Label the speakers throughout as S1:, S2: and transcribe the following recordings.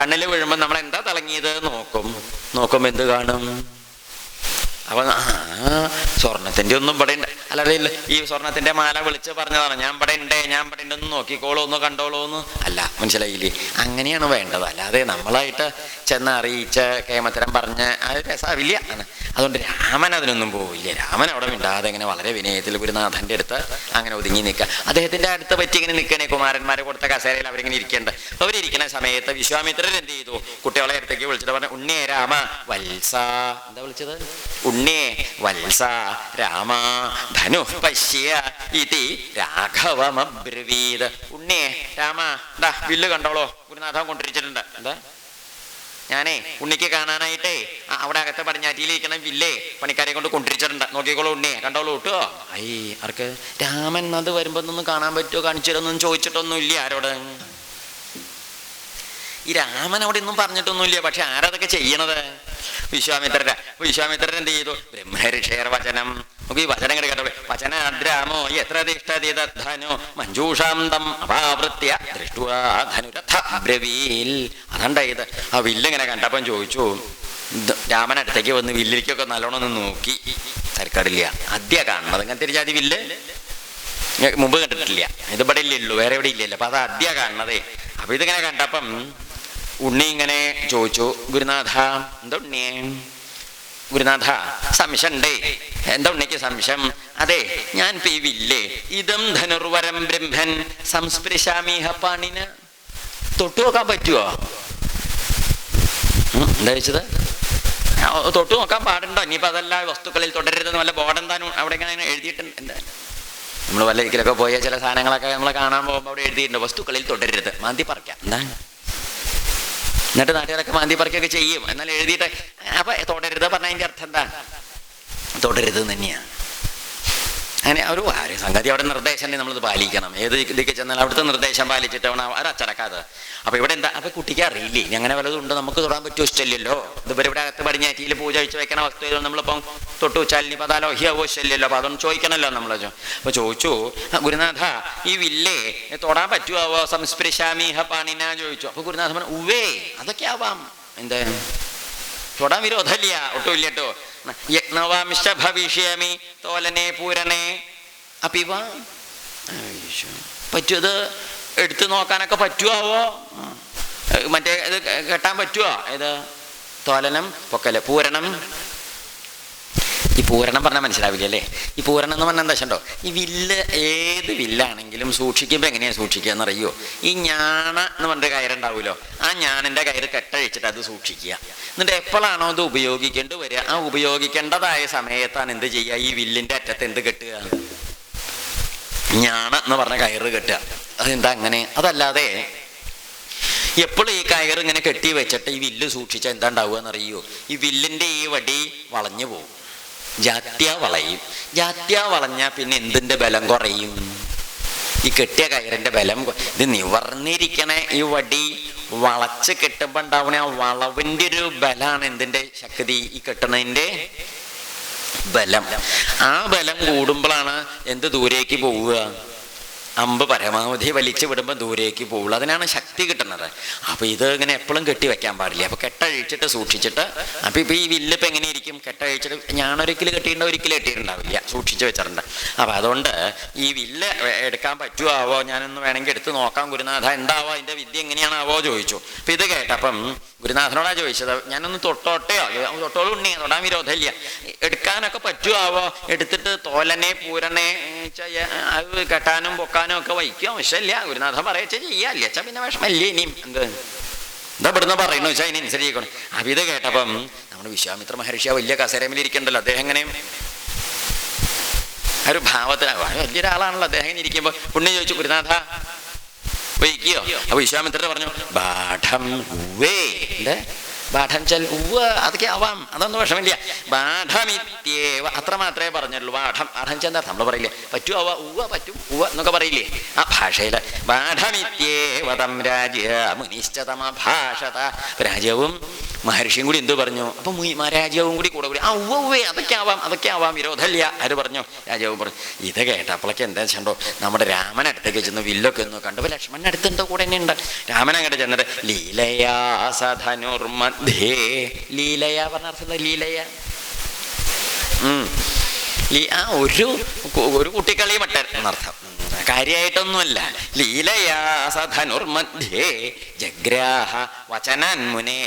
S1: കണ്ണിൽ വീഴുമ്പോൾ നമ്മൾ എന്താ തിളങ്ങിയത് നോക്കും എന്ത് കാണും? അപ്പൊ സ്വർണത്തിന്റെ ഒന്നും ഇവിടെ ഉണ്ട്, അല്ലാതെ ഈ സ്വർണത്തിന്റെ മാല വിളിച്ച് പറഞ്ഞതാണ് ഞാൻ ഇവിടെ ഉണ്ട് ഒന്ന് നോക്കിക്കോളൂ, ഒന്ന് കണ്ടോളൂ എന്ന് അല്ല. മനസ്സിലായില്ലേ? അങ്ങനെയാണ് വേണ്ടത്. അല്ലാതെ നമ്മളായിട്ട് ചെന്ന് അറിയിച്ച് കേമത്തരം പറഞ്ഞ് അത് രസാവില്ല. അതുകൊണ്ട് രാമൻ അതിനൊന്നും പോവില്ല. രാമൻ അവിടെ മിണ്ടാതെ ഇങ്ങനെ വളരെ വിനയത്തിൽ ഗുരുനാഥന്റെ അടുത്ത് അങ്ങനെ ഒതുങ്ങി നിൽക്കുക. അദ്ദേഹത്തിന്റെ അടുത്ത് പറ്റി ഇങ്ങനെ നിൽക്കണേ. കുമാരന്മാരെ കൊടുത്ത കസേരയിൽ അവരിങ്ങനെ ഇരിക്കേണ്ടത്. അവരിയ്ക്കുന്ന സമയത്ത് വിശ്വാമിത്രൻ എന്ത് ചെയ്തു? കുട്ടികളെ അടുത്തേക്ക് വിളിച്ചിട്ട് പറഞ്ഞു, ഉണ്ണിയെ രാമ വത്സ. എന്താ വിളിച്ചത്? ഉണ്ണിയെ വത്സ രാമ ധനു പശ്യ ഇതി രാഘവമബ്രവീത്. ഉണ്ണിയെ രാമ എന്താ വില്ല് കണ്ടോളോ, ഗുരുനാഥൻ കൊണ്ടിരിച്ചിട്ടുണ്ട്. എന്താ? ഞാനേ ഉണ്ണിക്ക് കാണാനായിട്ടേ അവിടെ അകത്ത് പടിഞ്ഞാറ്റിയിലിരിക്കണ വില്ലേ പണിക്കാരെ കൊണ്ട് കൊണ്ടിരിച്ചിട്ടുണ്ട്, നോക്കിക്കോളൂ ഉണ്ണിയെ കണ്ടോളൂ കേട്ടോ. ആർക്ക്? രാമൻ അത് വരുമ്പോ ഒന്നും കാണാൻ പറ്റുമോ, കാണിച്ചിട്ടൊന്നും ചോദിച്ചിട്ടൊന്നും ഇല്ല ആരോട്. ഈ രാമൻ അവിടെ ഒന്നും പറഞ്ഞിട്ടൊന്നുമില്ല. പക്ഷെ ആരതൊക്കെ ചെയ്യണത്? വിശ്വാമിത്രൻ എന്ത് ചെയ്തു? ബ്രഹ്മഋഷേർ വചനം. നമുക്ക് ഈ വചനം കേട്ടോ. വചനാദ്രാമോ എത്ര തിഷ്ഠതിധനു മഞ്ജൂഷാന്തം അപാവൃത്യ ദൃഷ്ട്വാ ധനുരഥ ബ്രവീൽ. അതുണ്ടായത് ആ വില്ലിങ്ങനെ കണ്ടപ്പം ചോദിച്ചു. രാമൻ അടുത്തേക്ക് വന്ന് വില്ലിലേക്കൊക്കെ നല്ലോണം ഒന്ന് നോക്കി. തരക്കാടില്ല. ആദ്യ കാണുന്നത് അങ്ങനത്തെ ഒരു ജാതി വില്ല് മുമ്പ് കണ്ടിട്ടില്ല. ഇത് ഇവിടെ ഇല്ലല്ലോ, വേറെ എവിടെ ഇല്ലല്ലോ. അപ്പൊ അത് ആദ്യ കാണുന്നതേ. അപ്പൊ ഇതിങ്ങനെ കണ്ടപ്പം ഉണ്ണി ഇങ്ങനെ ചോദിച്ചു, ഗുരുനാഥ എന്താ ഉണ്ണിയെ? ഗുരുനാഥ സംശയം ഉണ്ടേ. എന്താ ഉണ്ണിക്ക് സംശയം? അതെ, ഞാൻ ഈ വില്ലേ ഇതം ധനുർവരം ബ്രഹ്മൻ സംസ്പൃശാമിഹ പാണിന. തൊട്ടു നോക്കാൻ പറ്റുമോ? എന്താ വെച്ചത്? തൊട്ടു നോക്കാൻ പാടുണ്ടോ? ഇനിയിപ്പോ അതല്ല വസ്തുക്കളിൽ തുടരരുതെന്ന് വല്ല ബോർഡ് എന്താനും അവിടെ ഇങ്ങനെ എഴുതിയിട്ടുണ്ട്. എന്താ നമ്മൾ വല്ല ഒരിക്കലൊക്കെ പോയ ചില സാധനങ്ങളൊക്കെ നമ്മൾ കാണാൻ പോകുമ്പോൾ അവിടെ എഴുതിയിട്ടുണ്ട്, വസ്തുക്കളിൽ തുടരരുത്, മാന്തി പറിക്കാം. എന്താ? എന്നിട്ട് നാട്ടുകാരൊക്കെ മാന്തി പറിക്കൊക്കെ ചെയ്യും. എന്നാൽ എഴുതിയിട്ട് അപ്പൊ തുടരുത് പറഞ്ഞ അതിന്റെ അർത്ഥം എന്താ? തുടരുത് തന്നെയാണ്. അങ്ങനെ ഒരു സംഗതി അവിടെ നിർദ്ദേശം നമ്മളത് പാലിക്കണം. ഏത് ഇതിലേക്ക് ചെന്നാൽ അവിടുത്തെ നിർദ്ദേശം പാലിച്ചിട്ട് വേണം അത് അച്ചടക്കാതെ. അപ്പൊ ഇവിടെ എന്താ? അപ്പൊ കുട്ടിക്ക് അറിയില്ലേ അങ്ങനെ വല്ലതും ഉണ്ട്, നമുക്ക് തൊടാൻ പറ്റുമോ? ഇഷ്ടമല്ലല്ലോ. ഇതുവരെ ഇവിടെ അകത്ത് പടിഞ്ഞാറ്റിയിൽ പൂജ കഴിച്ച് വെക്കണ വസ്തു നമ്മളിപ്പം തൊട്ട് വെച്ചാൽ ഇനി പതാലോ ഹിയാവോ ഇഷ്ടമല്ലല്ലോ. അപ്പൊ അതൊന്നും ചോദിക്കണല്ലോ നമ്മൾ. അപ്പൊ ചോദിച്ചു, ഗുരുനാഥ ഈ വില്ലേ തൊടാൻ പറ്റുമോ? സംസ്പൃശാമിഹ പാണിന ചോദിച്ചു. അപ്പൊ ഗുരുനാഥൻ പറഞ്ഞു, ഉവ്വേ അതൊക്കെ ആവാം. എന്താ? തൊടാൻ വിരോധമില്ല, ഒട്ടുമില്ല കേട്ടോ. യജ്ഞവാംശ ഭവിഷ്യാമി തോലനെ പൂരണേ അപ്പിവ. പറ്റുമത് എടുത്തു നോക്കാനൊക്കെ പറ്റുമോ? മറ്റേ ഇത് കെട്ടാൻ പറ്റുമോ? ഇത് തോലനം പൊക്കല് പൂരണം. ഈ പൂരണം പറഞ്ഞാൽ മനസ്സിലാവില്ല അല്ലേ? ഈ പൂരണം എന്ന് പറഞ്ഞാൽ എന്താ വെച്ചോ, ഈ വില്ല് ഏത് വില്ലാണെങ്കിലും സൂക്ഷിക്കുമ്പോൾ എങ്ങനെയാണ് സൂക്ഷിക്കുക എന്നറിയോ? ഈ ഞാണ എന്ന് പറഞ്ഞൊരു കയറുണ്ടാവുമല്ലോ, ആ ഞാണിൻ്റെ കയറ് കെട്ടഴിച്ചിട്ട് അത് സൂക്ഷിക്കുക. എന്നിട്ട് എപ്പോഴാണോ അത് ഉപയോഗിക്കേണ്ടി വരിക, ആ ഉപയോഗിക്കേണ്ടതായ സമയത്താണ് എന്ത് ചെയ്യുക? ഈ വില്ലിൻ്റെ അറ്റത്ത് എന്ത് കെട്ടുക? ഞാണ എന്ന് പറഞ്ഞ കയറ് കെട്ടുക. അതെന്താ അങ്ങനെ? അതല്ലാതെ എപ്പോഴും ഈ കയറ് ഇങ്ങനെ കെട്ടി വെച്ചിട്ട് ഈ വില്ല് സൂക്ഷിച്ചാൽ എന്താ ഉണ്ടാവുക എന്നറിയോ? ഈ വില്ലിൻ്റെ ഈ വടി വളഞ്ഞു പോകും, ജാത്യ വളയും. ജാത്യ വളഞ്ഞാൽ പിന്നെ എന്തിൻ്റെ ബലം കുറയും? ഈ കെട്ടിയ കയറിൻ്റെ ബലം. ഇത് നിവർന്നിരിക്കണ ഈ വടി വളച്ച് കെട്ടുമ്പോൾ ഉണ്ടാവണ ആ വളവിൻ്റെ ഒരു ബലാണ് എന്തിൻ്റെ ശക്തി? ഈ കെട്ടണതിൻ്റെ ബലം. ആ ബലം കൂടുമ്പോഴാണ് എന്ത് ദൂരേക്ക് പോവുക? അമ്പ് പരമാവധി വലിച്ചു വിടുമ്പോൾ ദൂരേക്ക് പോകുള്ളൂ. അതിനാണ് ശക്തി കിട്ടുന്നത്. അപ്പോൾ ഇത് ഇങ്ങനെ എപ്പോഴും കെട്ടി വെക്കാൻ പാടില്ല. അപ്പോൾ കെട്ടഴിച്ചിട്ട് സൂക്ഷിച്ചിട്ട്. അപ്പോൾ ഇപ്പോൾ ഈ വില്ലിപ്പോൾ എങ്ങനെ ഇരിക്കും? കെട്ടഴിച്ചിട്ട് ഞാനൊരിക്കലും കെട്ടിയിട്ടുണ്ടോ? ഒരിക്കലും കെട്ടിയിട്ടുണ്ടാവില്ല, സൂക്ഷിച്ച് വെച്ചിട്ടുണ്ട്. അപ്പോൾ അതുകൊണ്ട് ഈ വില്ല് എടുക്കാൻ പറ്റുമാവോ? ഞാനൊന്ന് വേണമെങ്കിൽ എടുത്ത് നോക്കാം ഗുരുനാഥ, എന്താവോ അതിൻ്റെ വിദ്യ എങ്ങനെയാണാവോ ചോദിച്ചു. അപ്പോൾ ഇത് കേട്ടപ്പം ഗുരുനാഥനോടാ ചോദിച്ചത്, ഞാനൊന്ന് തൊട്ടോട്ടെയോ? തൊട്ടോളും ഉണ്ണി, തൊടാൻ വിരോധമില്ല. എടുക്കാനൊക്കെ പറ്റുമാവോ? എടുത്തിട്ട് തോലനെ പൂരണേ അത് കെട്ടാനും പൊക്കാനും ഒക്കെ വയ്ക്കും, ആവശ്യമില്ല. ഗുരുനാഥൻ പറയച്ച ചെയ്യാല്ല വെച്ചാൽ പിന്നെ വിഷമല്ലേ? ഇനിയും എന്താ ഇവിടുന്ന് പറയുന്നു വെച്ചാൽ അതിനനുസരിക്കണം. അപ്പം ഇത് കേട്ടപ്പം നമ്മുടെ വിശ്വാമിത്ര മഹർഷി ആ വലിയ കസേരമിലിരിക്കണ്ടല്ലോ, അദ്ദേഹം എങ്ങനെ ഒരു ഭാവത്തിലാണ്, വലിയൊരാളാണല്ലോ. അദ്ദേഹം ഇരിക്കുമ്പോൾ പുണ്യ ചോദിച്ചു, ഗുരുനാഥ വയ്ക്കോ? അപ്പൊ വിശ്വാമിത്രർ പറഞ്ഞു, ബാഠം ഉവ്വേ. എന്താ ബാഠം ചൽ? ഉവ്വ് അതൊക്കെ ആവാം, അതൊന്നും വിഷമില്ല. ബാഠമിത്യേവ അത്ര മാത്രമേ പറഞ്ഞുള്ളൂ. ബാഠം ബാഠം ചെന്താ നമ്മൾ പറയില്ലേ പറ്റുമാവാ? ഉവ്വ പറ്റും, ഉവ്വ എന്നൊക്കെ പറയില്ലേ ആ ഭാഷയില്. ബാഠമിത്യേവതം രാജ്യ മുനിശ്ചതമ ഭാഷത. രാജ്യവും മഹർഷിയും കൂടി എന്ത് പറഞ്ഞു? അപ്പം രാജാവും കൂടി കൂടെ കൂടി ഉവ്വേ അതൊക്കെ ആവാം വിരോധമില്ല. ആര് പറഞ്ഞു? രാജാവും പറഞ്ഞു. ഇത് കേട്ടപ്പോഴൊക്കെ എന്താ വെച്ചോ, നമ്മുടെ രാമനടുത്തേക്ക് ചെന്ന് വില്ലൊക്കെ ഒന്ന് കണ്ടു. ലക്ഷ്മണൻ അടുത്തുണ്ടോ കൂടെ തന്നെ ഉണ്ട്. രാമൻ അങ്ങോട്ട് ചെന്നിട്ട് ലീലയാ സധനുർമധ്യേ, ലീലയാ പറഞ്ഞ അർത്ഥം ലീലയാ ഒരു കുട്ടിക്കളി മട്ട എന്നർത്ഥം, കാര്യമായിട്ടൊന്നുമല്ല. ലീലയാ സധനുർമധ്യേ ജഗ്രാഹ വചനാൻ മുനേ,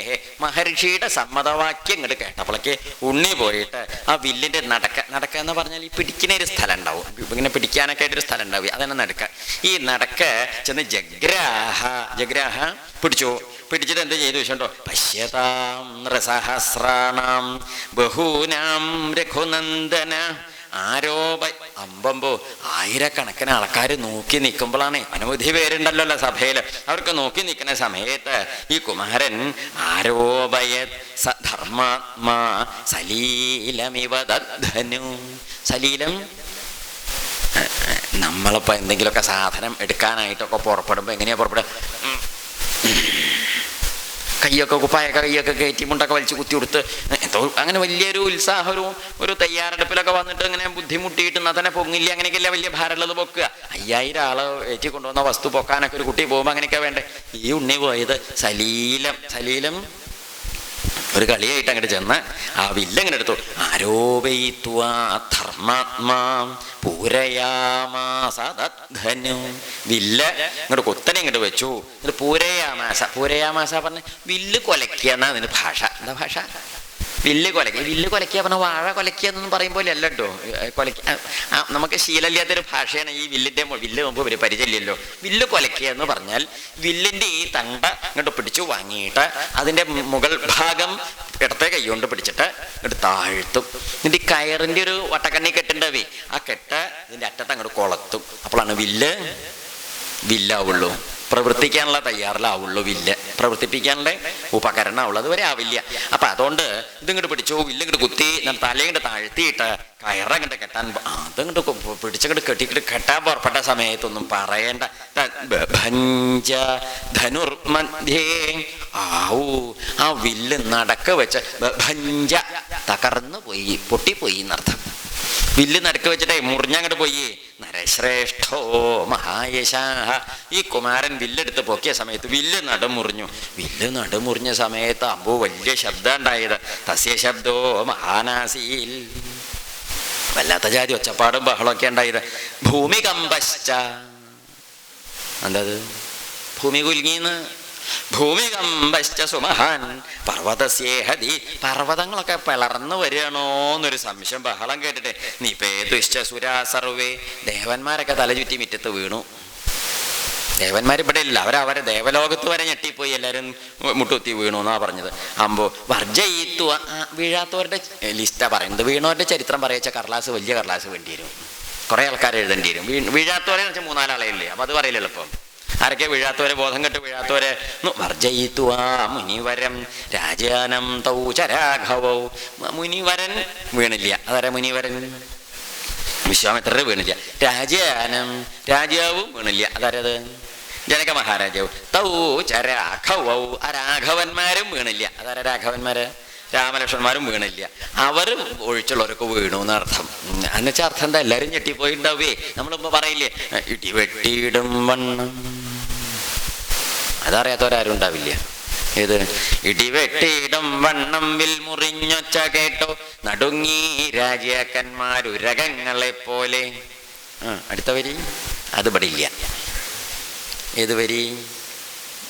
S1: മഹർഷിയുടെ സമ്മതവാക്യം ഇങ്ങോട്ട് കേട്ടപ്പോഴേക്ക് ഉണ്ണി പോയിട്ട് ആ വില്ലിന്റെ നടക്ക എന്ന് പറഞ്ഞാൽ ഈ പിടിക്കുന്ന ഒരു സ്ഥലം ഉണ്ടാവും, ഇങ്ങനെ പിടിക്കാനൊക്കെ ആയിട്ടൊരു സ്ഥലം ഉണ്ടാവും, അതന്നെ നടക്ക. ഈ നടക്ക ചെന്ന് ജഗ്രാഹ പിടിച്ചു. പിടിച്ചിട്ട് എന്ത് ചെയ്തു വെച്ചോ, പശ്യതാം നൃസഹസ്രാണാം ബഹൂനാം രഘുനന്ദന അമ്പമ്പോ ആയിരക്കണക്കിന് ആൾക്കാർ നോക്കി നിൽക്കുമ്പോഴാണ്, അനവധി പേരുണ്ടല്ലോ സഭയിൽ, അവർക്ക് നോക്കി നിൽക്കുന്ന സമയത്ത് ഈ കുമാരൻ ആരോപയത് ധർമാത്മാ സലീലമിവ ദധനു. സലീലം നമ്മളിപ്പോൾ എന്തെങ്കിലുമൊക്കെ സാധനം എടുക്കാനായിട്ടൊക്കെ പുറപ്പെടുമ്പോൾ എങ്ങനെയാ പുറപ്പെടുക? കൈയൊക്കെ കയറ്റി മുണ്ടൊക്കെ വലിച്ച് കുത്തി കൊടുത്ത് എന്തോ അങ്ങനെ വലിയൊരു ഉത്സാഹവും ഒരു തയ്യാറെടുപ്പിലൊക്കെ വന്നിട്ട് ഇങ്ങനെ ബുദ്ധിമുട്ടിയിട്ട് എന്നാൽ തന്നെ പൊങ്ങില്ല, അങ്ങനെയൊക്കെയല്ല വലിയ ഭാരമുള്ളത് പൊക്കുക. 5000 ആള് ഏറ്റി കൊണ്ടുവന്ന വസ്തു പൊക്കാനൊക്കെ ഒരു കുട്ടി പോകുമ്പോൾ അങ്ങനെയൊക്കെ വേണ്ടേ. ഈ ഉണ്ണി പോയത് സലീലം ഒരു കളിയായിട്ട് അങ്ങോട്ട് ചെന്ന് ആ വില്ലങ്ങനെ എടുത്തു. ആരോപയിത്വാ ധർമാത്മാ പൂരയാമാസധനു, വില്ല ഇങ്ങോട്ട് കുത്തനെ ഇങ്ങോട്ട് വെച്ചു. എന്നിട്ട് പൂരയാമാസ പറഞ്ഞ വില്ല് കൊലക്കുക എന്നാ അതിന് ഭാഷ. എന്താ ഭാഷ? വില്ല് കൊലക്കുക പറഞ്ഞ വാഴ കൊലക്കുക എന്നൊന്നും പറയുമ്പോൾ അല്ല കേട്ടോ. നമുക്ക് ശീലമില്ലാത്തൊരു ഭാഷയാണ് ഈ വില്ല് മുമ്പ് ഒരു പരിചയമില്ലല്ലോ. വില്ല് കൊലക്കുക എന്ന് പറഞ്ഞാൽ വില്ലിന്റെ ഈ തണ്ട ഇങ്ങോട്ട് പിടിച്ചു വാങ്ങിയിട്ട് അതിന്റെ മുകൾ ഭാഗം ഇടത്തെ കൈ കൊണ്ട് പിടിച്ചിട്ട് ഇങ്ങോട്ട് താഴ്ത്തും. എന്നിട്ട് ഈ കയറിന്റെ ഒരു വട്ടക്കണ്ണി കെട്ടുണ്ടാവേ, ആ കെട്ട് ഇതിന്റെ അറ്റത്ത് അങ്ങോട്ട് കൊളത്തും. അപ്പോഴാണ് വില്ലാവുള്ളൂ. പ്രവർത്തിക്കാനുള്ള തയ്യാറിലാവുള്ളൂ വില്ല്, പ്രവർത്തിപ്പിക്കാനുള്ള ഉപകരണമാവുള്ളൂ, അതുവരെ ആവില്ല. അപ്പൊ അതുകൊണ്ട് ഇതിങ്ങോട്ട് പിടിച്ചു, വില്ലിങ്ങോട്ട് കുത്തി തലയിങ്ങോട്ട് താഴ്ത്തിയിട്ട് കയറങ്ങോട്ട് കെട്ടാൻ അതങ്ങോട്ട് പിടിച്ചങ്ങോട്ട് കെട്ടിക്കിട്ട് കെട്ടാൻ പുറപ്പെട്ട സമയത്തൊന്നും പറയേണ്ട. ധനുർമധ്യേ ആ വില്ല് നടക്ക വെച്ച് ഭഞ്ച തകർന്നു പോയി, പൊട്ടിപ്പോയി എന്നർത്ഥം. വില്ല് നടക്ക വെച്ചിട്ടേ മുറിഞ്ഞങ്ങോട്ട് പോയി. നരശ്രേഷ്ഠോ മഹായശാഹ, ഈ കുമാരൻ വില്ലെടുത്ത് പൊക്കിയ സമയത്ത് വില്ല് നടുമുറിഞ്ഞ സമയത്ത് അമ്പോ വലിയ ശബ്ദം ഉണ്ടായത്. തസ്യ ശബ്ദോ മഹാനാസീൽ, വല്ലാത്ത ജാതി ഒച്ചപ്പാടും ബഹളമൊക്കെ ഉണ്ടായത്. ഭൂമികമ്പശ്ച, എന്തത്? ഭൂമി കുലുങ്ങിന്ന്. ഭൂമികമ്പശ്ച സുമഹാൻ പർവ്വതസ്യേഹതി, പർവ്വതങ്ങളൊക്കെ പിളർന്നു വരികയാണോ എന്നൊരു സംശയം ബഹളം കേട്ടിട്ട്. നിപേതുശ്ച സുരാ സർവേ, ദേവന്മാരൊക്കെ തലചുറ്റി മുറ്റത്ത് വീണു. ദേവന്മാർ ഇവിടെ ഇല്ല, അവരെ ദേവലോകത്ത് വരെ ഞെട്ടിപ്പോയി, എല്ലാവരും മുട്ടുത്തി വീണു എന്നാ പറഞ്ഞത്. അമ്പോ വർജയിത്വ, വീഴാത്തവരുടെ ലിസ്റ്റാ പറയുന്നത്. വീണവരുടെ ചരിത്രം പറയച്ച കടലാസ്, വലിയ കടലാസ് വേണ്ടി വരും, കുറെ ആൾക്കാർ എഴുതേണ്ടി വരും. വീഴാത്തവരെ എന്ന് വെച്ചാൽ 3-4 ആളെ, അപ്പൊ അത് പറയില്ല എളുപ്പം. ആരൊക്കെ വീഴാത്തവരെ? ബോധം കെട്ട് വീഴാത്തവരെ. വർജയിത്വാ മുനിവരം രാജാനം തൗ ചരാഘവൗ, മുനിവരൻ വീണില്ല. അതാരെ മുനിവരൻ? വിശ്വാമിത്രർ വീണില്ല. രാജാവും വീണില്ല. അതാരത്? ജനക മഹാരാജാവ്. തൗ ചരാഘവൗ, ആ രാഘവന്മാരും വീണില്ല. അതാര രാഘവന്മാര്? രാമലക്ഷ്മണന്മാരും വീണില്ല. അവർ ഒഴിച്ചുള്ളവരൊക്കെ വീണു എന്നർത്ഥം. എന്നുവെച്ചാൽ അർത്ഥം എന്താ? എല്ലാവരും ഞെട്ടിപ്പോയിണ്ടാവേ. നമ്മളിപ്പോ പറയില്ലേ ഇടിവെട്ടിയിടും വണ്ണം, അതറിയാത്തവരാരും ഉണ്ടാവില്ല. ഏത്? ഇടിവെട്ടിയിടും വണ്ണം വിൽ മുറിഞ്ഞൊച്ച കേട്ടോ നടുങ്ങി രാജാക്കന്മാരുരകങ്ങളെ പോലെ. അടുത്ത വരി അത് പടില്ല. ഏത് വരി?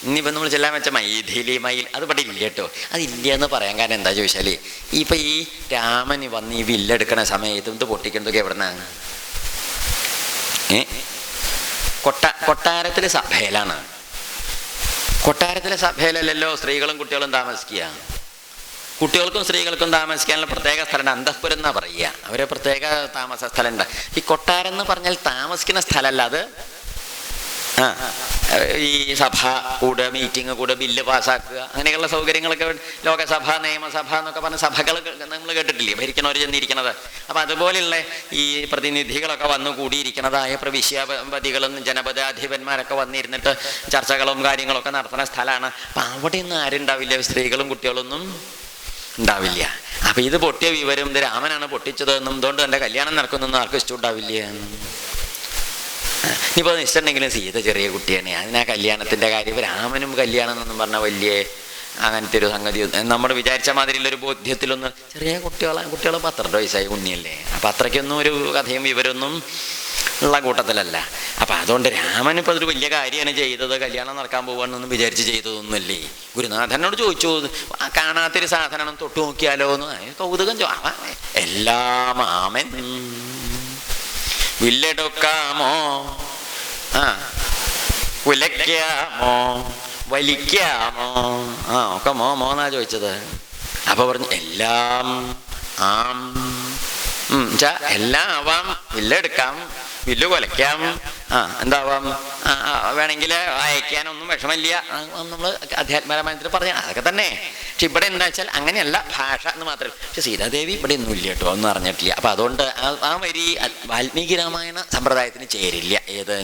S1: ഇനിയിപ്പോൾ നമ്മൾ ചെല്ലാൻ വെച്ച മൈഥിലി അത് പടില്ല കേട്ടോ. അതില്ല എന്ന് പറയാൻ കാരണം എന്താ ചോദിച്ചാൽ, ഇപ്പം ഈ രാമന് വന്ന് ഈ വില്ലെടുക്കണ സമയത്ത് ഇത് പൊട്ടിക്കുന്നതൊക്കെ എവിടുന്നാണ്? കൊട്ടാരത്തിലെ സഭയിലാണ്. കൊട്ടാരത്തിലെ സഭയിലല്ലല്ലോ സ്ത്രീകളും കുട്ടികളും താമസിക്കുക. കുട്ടികൾക്കും സ്ത്രീകൾക്കും താമസിക്കാനുള്ള പ്രത്യേക സ്ഥലമുണ്ട്, അന്തഃപുരം എന്നാ പറയുക. അവരെ പ്രത്യേക താമസ സ്ഥലമുണ്ട്. ഈ കൊട്ടാരം എന്ന് പറഞ്ഞാൽ താമസിക്കുന്ന സ്ഥലമല്ല അത്. ഈ സഭ കൂടുക, മീറ്റിംഗ് കൂടുക, ബില്ല് പാസ്സാക്കുക, അങ്ങനെയുള്ള സൗകര്യങ്ങളൊക്കെ ലോകസഭ, നിയമസഭ എന്നൊക്കെ പറഞ്ഞ സഭകൾ നമ്മൾ കേട്ടിട്ടില്ലേ, ഭരിക്കണവർ ചെന്നിരിക്കുന്നത്. അപ്പം അതുപോലെയുള്ള ഈ പ്രതിനിധികളൊക്കെ വന്നു കൂടിയിരിക്കുന്നതായ പ്രവിശ്യാപതികളും ജനപദാധിപന്മാരൊക്കെ വന്നിരുന്നിട്ട് ചർച്ചകളും കാര്യങ്ങളൊക്കെ നടത്തുന്ന സ്ഥലമാണ്. അപ്പം അവിടെ ഒന്നും ആരുണ്ടാവില്ല, സ്ത്രീകളും കുട്ടികളൊന്നും ഉണ്ടാവില്ല. അപ്പം ഇത് പൊട്ടിയ വിവരം ഇത് രാമനാണ് പൊട്ടിച്ചതെന്നും അതുകൊണ്ട് എൻ്റെ കല്യാണം നടക്കുന്നൊന്നും ആർക്കും ഇഷ്ടമുണ്ടാവില്ല. ഇനിയിപ്പോൾ ഇഷ്ടമുണ്ടെങ്കിലും സീത ചെറിയ കുട്ടിയാണ്, അതിനാ കല്യാണത്തിൻ്റെ കാര്യം. രാമനും കല്യാണം എന്നൊന്നും പറഞ്ഞാൽ വലിയ അങ്ങനത്തെ ഒരു സംഗതി നമ്മൾ വിചാരിച്ച മാതിരിയുള്ളൊരു ബോധ്യത്തിലൊന്നും, ചെറിയ കുട്ടികൾ 12 വയസ്സായ ഉണ്ണിയല്ലേ, അപ്പം അത്രയ്ക്കൊന്നും ഒരു കഥയും വിവരമൊന്നും ഉള്ള കൂട്ടത്തിലല്ല. അപ്പം അതുകൊണ്ട് രാമൻ ഇപ്പോൾ അതൊരു വലിയ കാര്യമാണ് ചെയ്തത്, കല്യാണം നടക്കാൻ പോവാണെന്നൊന്നും വിചാരിച്ച് ചെയ്തതൊന്നുമല്ലേ. ഗുരുനാഥനോട് ചോദിച്ചു, കാണാത്തൊരു സാധനം തൊട്ടു നോക്കിയാലോ എന്ന് കൗതുകം. എല്ലാം മാമൻ വില്ലെടുക്കാമോ, കുലയ്ക്കാമോ, വലിക്കാമോ, ഒക്കെ മോന്നാ ചോദിച്ചത്. അപ്പൊ പറഞ്ഞു എല്ലാം ആം, എല്ലാം ആവാം, വില്ലെടുക്കാം, വില്ല് കൊലയ്ക്കാം, എന്താവാം, വേണമെങ്കിൽ അയക്കാനൊന്നും വിഷമില്ല, നമ്മൾ അധ്യാത്മരാമായണത്തിൽ പറഞ്ഞ അതൊക്കെ തന്നെ. പക്ഷെ ഇവിടെ എന്താ വെച്ചാൽ അങ്ങനെയല്ല, ഭാഷ എന്ന് മാത്രമല്ല. പക്ഷെ സീതാദേവി ഇവിടെ ഒന്നും ഇല്ല കേട്ടോ, ഒന്നും അറിഞ്ഞിട്ടില്ല. അപ്പം അതുകൊണ്ട് ആ വരി വാൽമീകി രാമായണ സമ്പ്രദായത്തിന് ചേരില്ല. ഏത്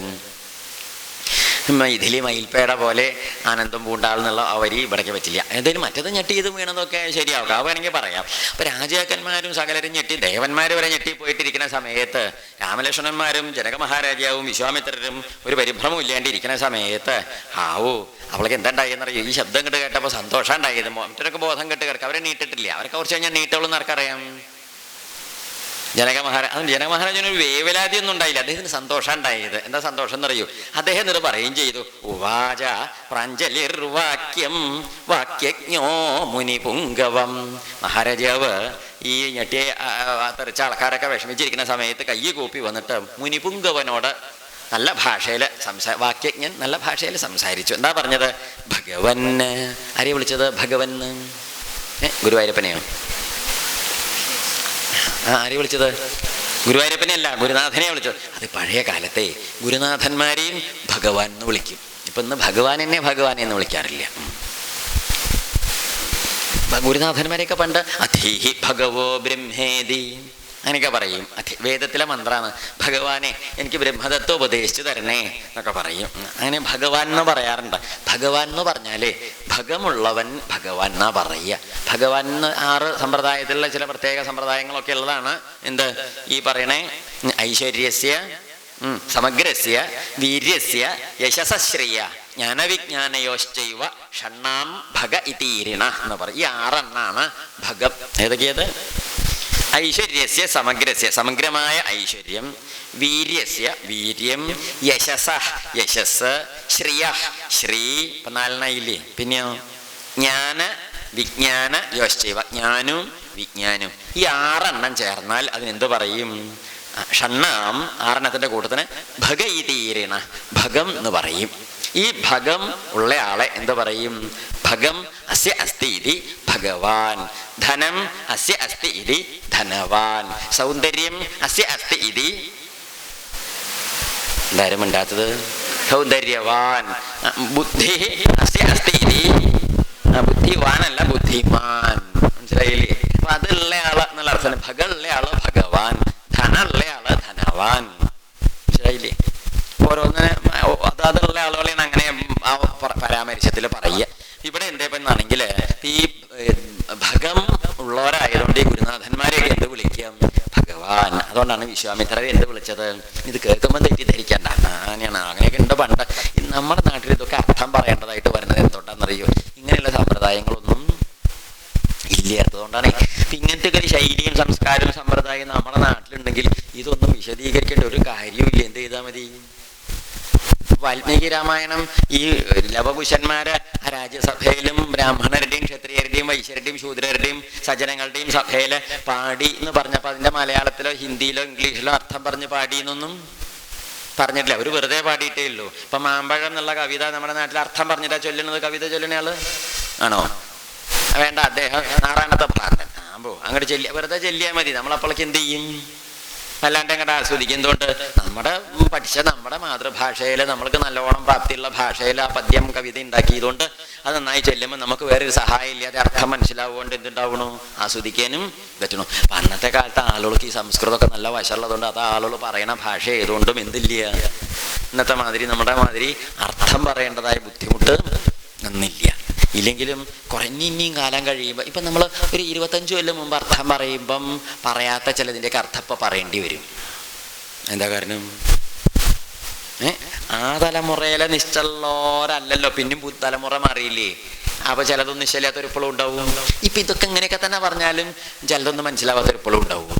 S1: ഇതിലെ മയിൽപ്പേട പോലെ ആനന്ദം പൂണ്ടാളെന്നുള്ള ആ വരി ഇവിടേക്ക് പറ്റില്ല. ഏതായാലും മറ്റത് ഞെട്ടി ഇത് വീണതൊക്കെ ശരിയാവും, അത് വേണമെങ്കിൽ പറയാം. അപ്പം രാജാക്കന്മാരും സകലരും ഞെട്ടി, ദേവന്മാർ വരെ ഞെട്ടി പോയിട്ടിരിക്കുന്ന സമയത്ത് രാമലക്ഷ്മണന്മാരും ജനക മഹാരാജാവും വിശ്വാമിത്രരും ഒരു പരിഭ്രമം ഇല്ലാണ്ടിരിക്കുന്ന സമയത്ത് അവൾക്ക് എന്താ ഉണ്ടായെന്നറിയോ, ഈ ശബ്ദം കെട്ട് കേട്ടപ്പോൾ സന്തോഷം ഉണ്ടായത്. മറ്റൊരൊക്കെ ബോധം കെട്ട് കിടക്കുക, അവരെ നീട്ടിട്ടില്ല, അവരൊക്കെ കുറച്ച് കഴിഞ്ഞാൽ നീട്ടുള്ളൂ എന്നറിയാം. ജനക മഹാരാജനൊരു വേവലാതി ഒന്നും ഉണ്ടായില്ല, അദ്ദേഹത്തിന് സന്തോഷം ഉണ്ടായത്. എന്താ സന്തോഷം എന്നറിയൂ, അദ്ദേഹം എന്നിട്ട് പറയുകയും ചെയ്തു, ഉവാച പ്രാഞ്ജലിർവാക്യം വാക്യജ്ഞോ മുനി പുങ്കവം. മഹാരാജാവ് ഈ ഞെട്ടിയെ തെറിച്ച ആൾക്കാരൊക്കെ വിഷമിച്ചിരിക്കുന്ന സമയത്ത് കൈ കൂപ്പി വന്നിട്ട് മുനിപുങ്കവനോട് നല്ല ഭാഷയിൽ വാക്യജ്ഞൻ നല്ല ഭാഷയിൽ സംസാരിച്ചു. എന്താ പറഞ്ഞത്? ഭഗവൻ. ആരെയും വിളിച്ചത്? ഭഗവൻ. ഗുരുവായൂരപ്പനെയോ? ആരെയും വിളിച്ചത്? ഗുരുവായൂരപ്പനെ അല്ല, ഗുരുനാഥനെ വിളിച്ചത്. അത് പഴയ കാലത്തെ ഗുരുനാഥന്മാരെയും ഭഗവാൻ എന്ന് വിളിക്കും. ഇപ്പം ഇന്ന് ഭഗവാനെന്നെ ഭഗവാനെ എന്ന് വിളിക്കാറില്ല. ഗുരുനാഥന്മാരെയൊക്കെ പണ്ട് അധീഹി ഭഗവോ ബ്രഹ്മേതി അങ്ങനെയൊക്കെ പറയും. വേദത്തിലെ മന്ത്രമാണ്. ഭഗവാനെ എനിക്ക് ബ്രഹ്മതത്വം ഉപദേശിച്ചു തരണേ എന്നൊക്കെ പറയും. അങ്ങനെ ഭഗവാൻ എന്ന് പറയാറുണ്ട്. ഭഗവാൻ എന്ന് പറഞ്ഞാൽ ഭഗമുള്ളവൻ ഭഗവാൻ എന്നാ പറയുക. ഭഗവാൻ എന്ന് 6 സമ്പ്രദായത്തിലുള്ള ചില പ്രത്യേക സമ്പ്രദായങ്ങളൊക്കെ ഉള്ളതാണ്. എന്ത് ഈ പറയണേ? ഐശ്വര്യസ്യ, സമഗ്രസ്യ, വീര്യസ്യ, യശസ്ശ്രിയ, ജ്ഞാനവിജ്ഞാനയോശ്ചൈവ ഷണ്ണാം ഭഗ ഇതീരിണ എന്ന് പറയും. ഈ 6 എണ്ണാണ് ഭഗം. ഏതൊക്കെയത്? ഐശ്വര്യസ്യ സമഗ്രസ്യ, സമഗ്രമായ ഐശ്വര്യം, വീര്യസ്യ വീര്യം, യശസ യശസ്, ശ്രിയ ശ്രീ, ഇപ്പം 4 പിന്നെയോ ജ്ഞാന വിജ്ഞാന യോശ്ചൈവ, ജ്ഞാനവും വിജ്ഞാനവും. ഈ 6 എണ്ണം ചേർന്നാൽ അതിനെന്ത് പറയും? ഷണ്ണാം 6 എണ്ണത്തിൻ്റെ കൂട്ടത്തിന് ഭഗ ഇതീരിണ, ഭഗം എന്ന് പറയും. ഈ ഭഗം ഉള്ള ആളെ എന്ത് പറയും? ഭഗം അസ്യ അസ്തി ഇതി ഭഗവാൻ, ധനം അസ്യ അസ്തി ഇതി ധനവാൻ, സൗന്ദര്യം അസ്യ അസ്തി ഇതി, എന്തായാലും ഉണ്ടാത്തത് സൗന്ദര്യവാൻ, ബുദ്ധി അസ്യ അസ്തി ഇതി, ബുദ്ധിവാനല്ല ബുദ്ധിമാൻ. മനസ്സിലായില്ലേ? അപ്പൊ അതുള്ള ആള് എന്നുള്ള അർത്ഥം. ഭഗ ഉള്ള ആള് ഭഗവാൻ, ധന ഉള്ള ആള് ധനവാൻ. മനസ്സിലായില്ലേ? ഓരോന്നിനെ അതുള്ള ആളുകളെയാണ് അങ്ങനെ പരാമർശത്തിൽ പറയുക. ഇവിടെ എന്താണെന്നാണെങ്കിൽ ഈ ഭഗം ഉള്ളവരായതുകൊണ്ട് ഈ ഗുരുനാഥന്മാരെയൊക്കെ എന്ത് വിളിക്കാം? ഭഗവാൻ. അതുകൊണ്ടാണ് വിശ്വാമിത്രരെ എന്ത് വിളിച്ചത്? ഇത് കേൾക്കുമ്പോൾ തെറ്റിദ്ധരിക്കണ്ട, അങ്ങനെയാണ്. അങ്ങനെയൊക്കെ ഉണ്ട് പണ്ട്. നമ്മുടെ നാട്ടിൽ ഇതൊക്കെ അർത്ഥം പറയേണ്ടതായിട്ട് വരുന്നത് എന്തുകൊണ്ടാണെന്നറിയോ? ഇങ്ങനെയുള്ള സമ്പ്രദായങ്ങളൊന്നും ഇല്ല. അതുകൊണ്ടാണ് ഇങ്ങനത്തെ ഒരു ശൈലിയും സംസ്കാരവും സമ്പ്രദായവും നമ്മുടെ നാട്ടിലുണ്ടെങ്കിൽ ഇതൊന്നും വിശദീകരിക്കേണ്ട ഒരു കാര്യമില്ല. എന്ത് ചെയ്താൽ മതി? വാൽമീകി രാമായണം ഈ ലവകുശന്മാര് രാജ്യസഭയിലും ബ്രാഹ്മണരുടെയും ക്ഷത്രിയരുടെയും വൈശ്യരുടെയും ശൂദ്രരുടെയും സജ്ജനങ്ങളുടെയും സഭയില് പാടി എന്ന് പറഞ്ഞപ്പോൾ അതിന്റെ മലയാളത്തിലോ ഹിന്ദിയിലോ ഇംഗ്ലീഷിലോ അർത്ഥം പറഞ്ഞ് പാടി എന്നൊന്നും പറഞ്ഞിട്ടില്ല. അവർ വെറുതെ പാടിയിട്ടേ ഉള്ളൂ. ഇപ്പൊ മാമ്പഴം എന്നുള്ള കവിത നമ്മുടെ നാട്ടിൽ അർത്ഥം പറഞ്ഞിട്ടാ ചൊല്ലുന്നത്. കവിത ചൊല്ലുന്ന ആള് ആണോ? വേണ്ട, അദ്ദേഹം 6ാമത്തെ ഭ്രാന്തൻ. അങ്ങോട്ട് വെറുതെ ചെല്ലിയാൽ മതി. നമ്മളപ്പോഴേക്ക് എന്ത് ചെയ്യും? അല്ലാണ്ട് അങ്ങോട്ട് ആസ്വദിക്കും. എന്തുകൊണ്ട്? പഠിച്ച നമ്മുടെ മാതൃഭാഷയിൽ നമ്മൾക്ക് നല്ലോണം പ്രാപ്തിയുള്ള ഭാഷയിൽ ആ പദ്യം കവിത ഉണ്ടാക്കിയതുകൊണ്ട് അത് നന്നായി ചെല്ലുമ്പോൾ നമുക്ക് വേറൊരു സഹായം ഇല്ലാതെ അർത്ഥം മനസ്സിലാവുകൊണ്ട് എന്തുണ്ടാവണു? ആസ്വദിക്കാനും പറ്റണു. അപ്പം അന്നത്തെ കാലത്ത് ആളുകൾക്ക് ഈ സംസ്കൃതമൊക്കെ നല്ല വശമുള്ളതുകൊണ്ട് അത് ആളുകൾ പറയണ ഭാഷ ഏതുകൊണ്ടും എന്തില്ല, ഇന്നത്തെ മാതിരി നമ്മുടെ മാതിരി അർത്ഥം പറയേണ്ടതായ ബുദ്ധിമുട്ട് ഒന്നില്ല. ഇല്ലെങ്കിലും ഇനിയും കാലം കഴിയുമ്പോൾ ഇപ്പം നമ്മൾ ഒരു 25 കൊല്ലം മുമ്പ് അർത്ഥം പറയുമ്പം പറയാത്ത ചിലതിൻ്റെയൊക്കെ അർത്ഥം ഇപ്പം പറയേണ്ടി വരും. എന്താ കാരണം? ആ തലമുറയിലെ നിശ്ചലോരല്ലല്ലോ പിന്നെയും തലമുറ മാറിയില്ലേ. അപ്പോൾ ചിലതൊന്നും നിശ്ചയില്ലാത്തൊരിപ്പോഴും ഉണ്ടാവും. ഇപ്പം ഇതൊക്കെ ഇങ്ങനെയൊക്കെ തന്നെ പറഞ്ഞാലും ചിലതൊന്നും മനസ്സിലാവാത്തൊരിപ്പോഴും ഉണ്ടാവും.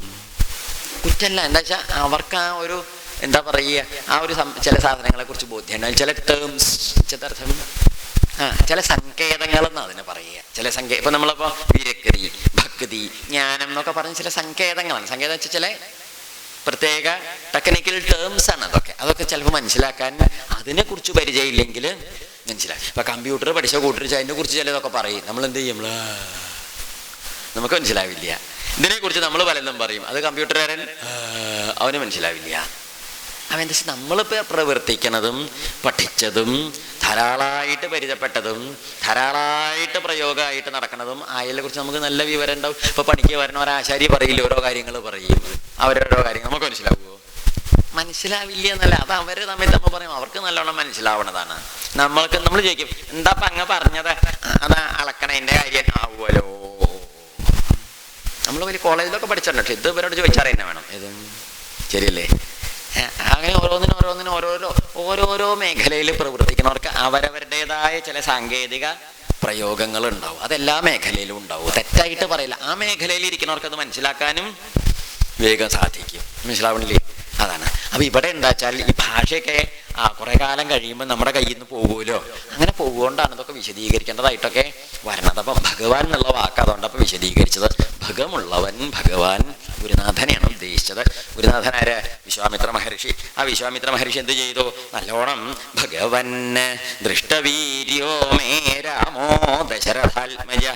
S1: കുറ്റല്ല, എന്താ വെച്ചാൽ അവർക്ക് ആ ഒരു എന്താ പറയുക, ആ ഒരു ചില സാധനങ്ങളെ കുറിച്ച് ബോധ്യമുണ്ടാവും. ചില ടേംസ്, ചിലർത്ഥം ചില സങ്കേതങ്ങളെന്ന് അതിനെ പറയുക. ചില ഇപ്പം നമ്മളിപ്പോൾ വിരക്തി, ഭക്തി, ജ്ഞാനം എന്നൊക്കെ പറഞ്ഞ ചില സങ്കേതങ്ങളാണ്. സങ്കേതം വെച്ചാൽ ചില പ്രത്യേക ടെക്നിക്കൽ ടേംസ് ആണ്. അതൊക്കെ ചിലപ്പോൾ മനസ്സിലാക്കാൻ അതിനെക്കുറിച്ച് പരിചയമില്ലെങ്കിൽ മനസ്സിലാക്കി. ഇപ്പം കമ്പ്യൂട്ടർ പഠിച്ച കൂട്ടർ അതിനെ കുറിച്ച് ചിലതൊക്കെ പറയും. നമ്മൾ എന്ത് ചെയ്യും? നമുക്ക് മനസ്സിലാവില്ല. ഇതിനെക്കുറിച്ച് നമ്മൾ പലതും പറയും, അത് കമ്പ്യൂട്ടറുകാരൻ അവന് മനസ്സിലാവില്ല. അവൻ എന്താ വെച്ചാൽ നമ്മളിപ്പോൾ പ്രവർത്തിക്കുന്നതും പഠിച്ചതും ധാരാളമായിട്ട് പരിചയപ്പെട്ടതും ധാരാളമായിട്ട് പ്രയോഗമായിട്ട് നടക്കുന്നതും ആയതിനെ കുറിച്ച് നമുക്ക് നല്ല വിവരം ഉണ്ടാവും. ഇപ്പോൾ പണിക്ക് വരണ ഒരാശാരി പറയില്ല, ഓരോ കാര്യങ്ങൾ പറയും, അവരോരോ കാര്യങ്ങൾ നമുക്ക് മനസ്സിലാവുമോ? മനസ്സിലാവില്ല എന്നല്ല, അത് അവർ തമ്മിൽ പറയും, അവർക്ക് നല്ലോണം മനസ്സിലാവണതാണ്. നമ്മൾ ചോദിക്കും, എന്താ അപ്പം അങ്ങ് പറഞ്ഞത്? അതാ അളക്കണതിൻ്റെ കാര്യം ആവുമല്ലോ. നമ്മൾ വലിയ കോളേജിലൊക്കെ പഠിച്ചിട്ടുണ്ട്, പക്ഷെ ഇത് ഇവരോട് ചോദിച്ചാൽ തന്നെ വേണം. ഇത് ശരിയല്ലേ? അങ്ങനെ ഓരോരോ മേഖലയിൽ പ്രവർത്തിക്കുന്നവർക്ക് അവരവരുടേതായ ചില സാങ്കേതിക പ്രയോഗങ്ങൾ ഉണ്ടാവും. അതെല്ലാ മേഖലയിലും ഉണ്ടാവും, തെറ്റായിട്ട് പറയില്ല. ആ മേഖലയിൽ ഇരിക്കുന്നവർക്ക് അത് മനസ്സിലാക്കാനും വേഗം സാധിക്കും. മനസ്സിലാവണില്ലേ? അതാണ്. അപ്പം ഇവിടെ എന്താ വെച്ചാൽ ഈ ഭാഷയൊക്കെ കുറെ കാലം കഴിയുമ്പോൾ നമ്മുടെ കയ്യിൽ നിന്ന് പോകുമല്ലോ. അങ്ങനെ പോകുകൊണ്ടാണ് ഇതൊക്കെ വിശദീകരിക്കേണ്ടതായിട്ടൊക്കെ വരണത്. അപ്പം ഭഗവാൻ എന്നുള്ള വാക്ക് അതുകൊണ്ടപ്പം വിശദീകരിച്ചത്. ഭഗമുള്ളവൻ ഭഗവാൻ ഗുരുനാഥനെയാണ് ഉദ്ദേശിച്ചത്. ഗുരുനാഥൻ ആര്? വിശ്വാമിത്ര മഹർഷി. ആ വിശ്വാമിത്ര മഹർഷി എന്ത് ചെയ്തു? നല്ലോണം ഭഗവൻ ദൃഷ്ടവീര്യോ മേ രാമോ ദശരഥാത്മജ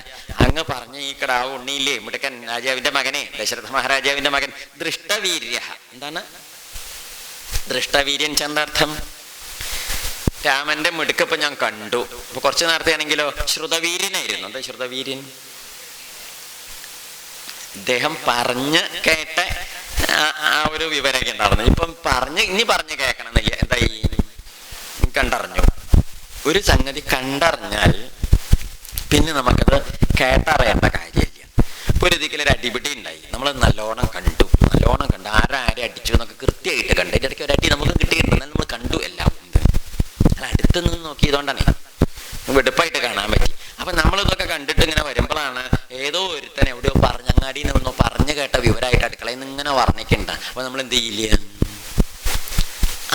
S1: അങ്ങ് പറഞ്ഞ ഈ കിടാവ് ഉണ്ണിയില്ലേ, മിടുക്കൻ രാജാവിന്റെ മകനെ, ദശരഥ മഹാരാജാവിന്റെ മകൻ. ദൃഷ്ടവീര്യ എന്താണ്? ദൃഷ്ടവീര്യൻ ചെന്നർത്ഥം രാമന്റെ മിടുക്കപ്പം ഞാൻ കണ്ടു. ഇപ്പൊ കുറച്ചു നേരത്തെ ആണെങ്കിലോ ശ്രുതവീര്യനായിരുന്നു. എന്താ ശ്രുതവീര്യൻ? ഇദ്ദേഹം പറഞ്ഞ് കേട്ട ആ ഒരു വിവരമൊക്കെ ഉണ്ടായിരുന്നു. ഇപ്പം ഇനി പറഞ്ഞ് കേൾക്കണമെന്നില്ല. എന്തായി? കണ്ടറിഞ്ഞു. ഒരു സംഗതി കണ്ടറിഞ്ഞാൽ പിന്നെ നമുക്കത് കേട്ടറിയേണ്ട കാര്യമില്ല. ഇപ്പൊ ഒരു ഇതിലൊരു അടിപിടി ഉണ്ടായി, നമ്മൾ നല്ലോണം കണ്ടു. ആരെ അടിച്ചു എന്നൊക്കെ കൃത്യമായിട്ട് കണ്ടു. അതിൻ്റെ ഇടയ്ക്ക് ഒരു അടി നമുക്ക് കിട്ടിയിട്ടുണ്ട്, എന്നാൽ നമ്മൾ കണ്ടു എല്ലാം. അല്ല, അടുത്ത് നിന്ന് നോക്കിയതുകൊണ്ടാണ് വെടുപ്പായിട്ട് കാണാൻ പറ്റി. അപ്പൊ നമ്മളിതൊക്കെ കണ്ടിട്ട് ഇങ്ങനെ വരുമ്പോഴാണ് ഏതോ ഒരുത്തൻ എവിടെയോ അങ്ങാടിയിൽ നിന്നോ പറഞ്ഞു കേട്ട വിവരമായിട്ട് അടുക്കളയിൽ നിന്ന് ഇങ്ങനെ വർണ്ണിക്കണ്ട. അപ്പൊ നമ്മൾ എന്ത് ചെയ്യില്ല?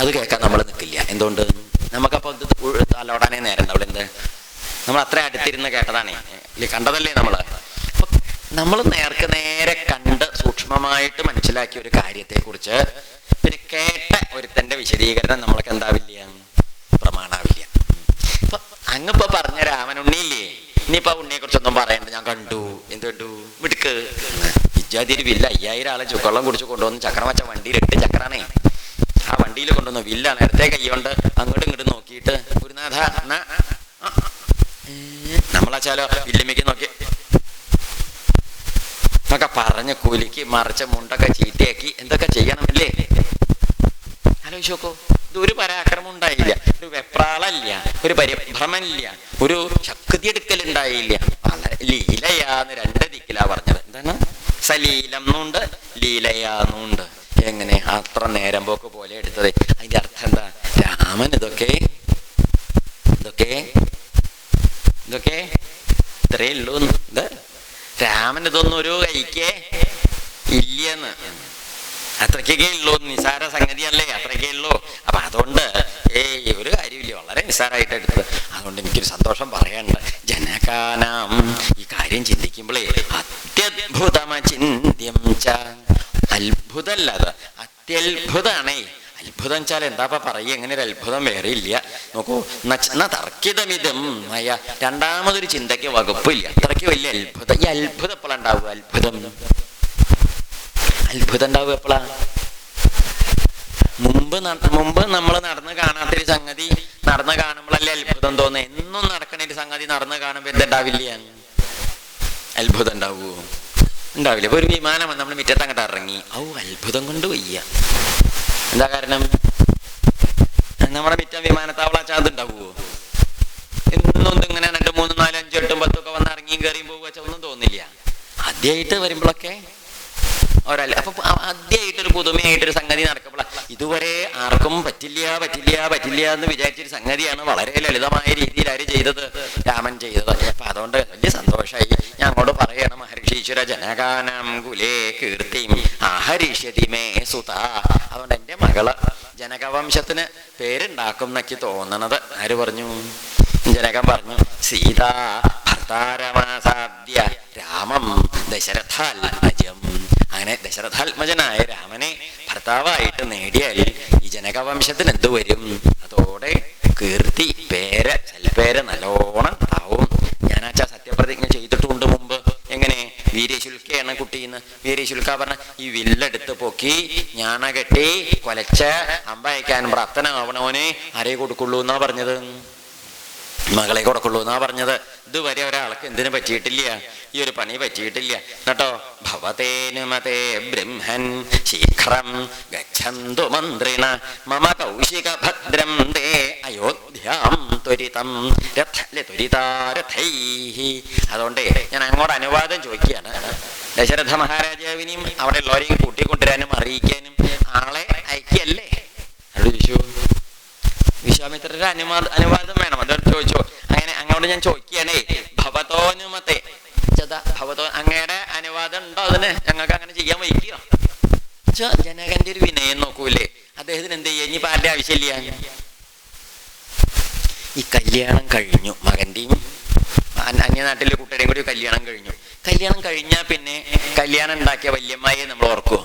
S1: അത് കേൾക്കാൻ നമ്മൾ നിൽക്കില്ല. എന്തുകൊണ്ട്? നമുക്കപ്പോൾ ഇത് തലോടാനേ നേരം ഉണ്ടാവില്ല. എന്ത്? നമ്മൾ അത്ര അടുത്തിരുന്ന് കേട്ടതാണേ, കണ്ടതല്ലേ നമ്മൾ. അപ്പൊ നമ്മൾ നേരെ കണ്ട് സൂക്ഷ്മമായിട്ട് മനസ്സിലാക്കിയ ഒരു കാര്യത്തെക്കുറിച്ച് പിന്നെ കേട്ട ഒരുത്തന്റെ വിശദീകരണം നമ്മൾക്ക് എന്താവില്ല? പ്രമാണാവില്ല. അപ്പൊ അങ്ങിപ്പോ പറഞ്ഞ രാമനുണ്ണിയില്ലേ, ഇനിയിപ്പോ ഉണ്ണിയെ കുറിച്ചൊന്നും പറയണ്ട. ഞാൻ കണ്ടു. എന്ത് കണ്ടു? മിടുക്ക്. ഇജാതിരി വില്ല 5000 ആളെ ചുക്കവെള്ളം കുടിച്ച് കൊണ്ടുവന്ന് ചക്രം വെച്ച വണ്ടിയിൽ 8 ചക്രാണേ. ആ വണ്ടിയിൽ കൊണ്ടുവന്നു വില്ല നേരത്തെ കൈകൊണ്ട് അങ്ങോട്ടും ഇങ്ങോട്ടും നോക്കിയിട്ട് ഗുരുനാഥ നമ്മളാച്ചാലോ വില്ലുമ്മയ്ക്ക് നോക്കി എന്നൊക്കെ പറഞ്ഞ് കുലുക്കി മറിച്ച മുണ്ടൊക്കെ ചീത്തയാക്കി എന്തൊക്കെ ചെയ്യണമല്ലേ? ആലോചിച്ച് നോക്കൂ. ഇത് ഒരു പരാക്രമം ഉണ്ടായില്ല, ഒരു വെപ്രാളല്ല, ഒരു പരിഭ്രമമില്ല, ഒരു ശക്തി എടുക്കലുണ്ടായില്ല. ലീലയാന്ന് 2 ദിക്കിലാ പറഞ്ഞത്. എന്താണ്? സലീലം എന്നുണ്ട്, ലീലയാന്നുണ്ട്. എങ്ങനെ അത്ര നേരം പോക്ക് പോലെ എടുത്തത്? അതിന്റെ അർത്ഥം എന്താ? രാമൻ ഇതൊക്കെ ഇത്രേ ഉള്ളൂ. ഇത് രാമൻ ഇതൊന്നും ഒരു കൈക്കേ ഇല്ലെന്ന്, അത്രയ്ക്കേ ഉള്ളൂ. നിസാര സംഗതിയല്ലേ, അത്രയ്ക്കേ ഉള്ളൂ. അപ്പൊ അതുകൊണ്ട് ഒരു കാര്യമില്ല, വളരെ നിസാരമായിട്ട് എടുത്തത്. അതുകൊണ്ട് എനിക്കൊരു സന്തോഷം പറയാനുണ്ട്. ജനകാനാം ഈ കാര്യം ചിന്തിക്കുമ്പോഴേ അത്യത്ഭുതമചിന്യം ച, അത്ഭുതമല്ലാതെ അത്യത്ഭുതമാണേ. അത്ഭുതം വെച്ചാൽ എന്താ പറയുക? എങ്ങനെ ഒരു അത്ഭുതം വേറെ ഇല്ല. നോക്കൂ, തർക്കിതമിതം നയ, രണ്ടാമതൊരു ചിന്തയ്ക്ക് വകുപ്പില്ല. അത്രയ്ക്ക് വലിയ അത്ഭുതം. ഈ അത്ഭുതം എപ്പോഴാണ് ഉണ്ടാവുക? അത്ഭുതം ഉണ്ടാവുക എപ്പോഴാ? മുമ്പ് നമ്മൾ നടന്ന് കാണാത്തൊരു സംഗതി നടന്ന് കാണുമ്പോഴല്ലേ അത്ഭുതം തോന്നുന്നത്. എന്നും നടക്കണ ഒരു സംഗതി നടന്ന് കാണുമ്പോ എന്തുണ്ടാവില്ല? അത്ഭുതം ഉണ്ടാവുമോ? ഉണ്ടാവില്ല. ഇപ്പൊ ഒരു വിമാനം നമ്മൾ മുറ്റത്ത് അങ്ങോട്ട് ഇറങ്ങി, അത്ഭുതം കൊണ്ട് വയ്യ. എന്താ കാരണം? നമ്മുടെ മുറ്റം വിമാനത്താവളാച്ചാൽ അതുണ്ടാവുമോ? എന്നും ഇങ്ങനെ 2, 3, 4, 5, 8, 10 ഒക്കെ വന്ന് ഇറങ്ങിയും കയറിയും പോകുക വെച്ചാൽ ഒന്നും തോന്നില്ല. ആദ്യമായിട്ട് വരുമ്പോഴൊക്കെ ഒരല്ല. അപ്പൊ ആദ്യമായിട്ടൊരു പുതുമയായിട്ടൊരു സംഗതി നടക്കുമ്പോൾ ഇതുവരെ ആർക്കും പറ്റില്ല എന്ന് വിചാരിച്ചൊരു സംഗതിയാണ് വളരെ ലളിതമായ രീതിയിൽ ആര് ചെയ്തത്? രാമൻ ചെയ്തത്. അപ്പൊ അതുകൊണ്ട് വലിയ സന്തോഷമായി. ഞാൻ അങ്ങോട്ട് പറയണം, മഹർഷീശ്വര ജനകാനം കുലേ കീർത്തിം ആഹരിഷ്യതി മേ സുത. അതുകൊണ്ട് എൻ്റെ മകള് ജനകവംശത്തിന് പേരുണ്ടാക്കും എന്നൊക്കെ തോന്നണത് ആര് പറഞ്ഞു? ജനകൻ പറഞ്ഞു, സീതാ ഭർത്താരമാസാദ്യ രാമം ദശരഥാത്മജം. അങ്ങനെ ദശരഥാത്മജനായ രാമനെ ഭർത്താവായിട്ട് നേടിയാൽ ഈ ജനകവംശത്തിന് എന്തു വരും? അതോടെ കീർത്തി, സൽപ്പേര് നല്ലോണം ആവും. ഞാനാച്ചാ സത്യപ്രതിജ്ഞ ചെയ്തിട്ടുണ്ട് മുമ്പ്. എങ്ങനെ? വീര്യശുൽക്കയാണ് കുട്ടിന്ന്. വീര്യശുൽക്ക പറഞ്ഞ ഈ വില്ലെടുത്ത് പൊക്കി ഞാണ കെട്ടി കൊലച്ച് അമ്പയക്കാൻ പ്രാപ്തനാവണവനെ ആരേ കൊടുക്കുള്ളൂ എന്നാ പറഞ്ഞത്? മകളെ കൊടുക്കുള്ളൂ എന്നാ പറഞ്ഞത്. ഇതുവരെ ഒരാൾക്ക് എന്തിനു പറ്റിയിട്ടില്ല? ഈ ഒരു പണി പറ്റിയിട്ടില്ല കേട്ടോ. ഭവതേനുമതേ ബ്രഹ്മൻ ശീഘ്രം ഗച്ഛന്തു മന്ത്രിണ മമ കൗശിക ഭദ്രം തേ അയോധ്യാം ത്വരിതം ത്വരിതാരഥൈഹി. അതുകൊണ്ട് ഞാൻ അങ്ങോട്ട് അനുവാദം ചോദിക്കുകയാണ്. ദശരഥ മഹാരാജാവിനെയും അവിടെ ഉള്ളവരെയും കൂട്ടിക്കൊണ്ടുവരാനും അറിയിക്കാനും ആളെ അയക്കല്ലേ? വിശ്വാമിത്രരുടെ അനുവാദം വേണം. അതൊരു ചോദിച്ചോ. അങ്ങനെ അങ്ങോട്ട് ഞാൻ ചോദിക്കുകയാണേ, ഭവതോനുമത്തെ ഭവതോ, അങ്ങയുടെ അനുവാദം ഉണ്ടോ? അതിന് ഞങ്ങൾക്ക് അങ്ങനെ ചെയ്യാൻ വയ്ക്കുക. ജനകന്റെ ഒരു വിനയം നോക്കൂലേ? അദ്ദേഹത്തിന് എന്ത് ചെയ്യാ? ഇനിയിപ്പോ ആരുടെ ആവശ്യമില്ല. ഈ കല്യാണം കഴിഞ്ഞു, മകന്റെയും അന്യനാട്ടിലെ കുട്ടിയുടെയും കൂടി കല്യാണം കഴിഞ്ഞു. കല്യാണം കഴിഞ്ഞാൽ പിന്നെ കല്യാണം ഉണ്ടാക്കിയ വല്യമ്മയെ നമ്മൾ ഓർക്കുമോ?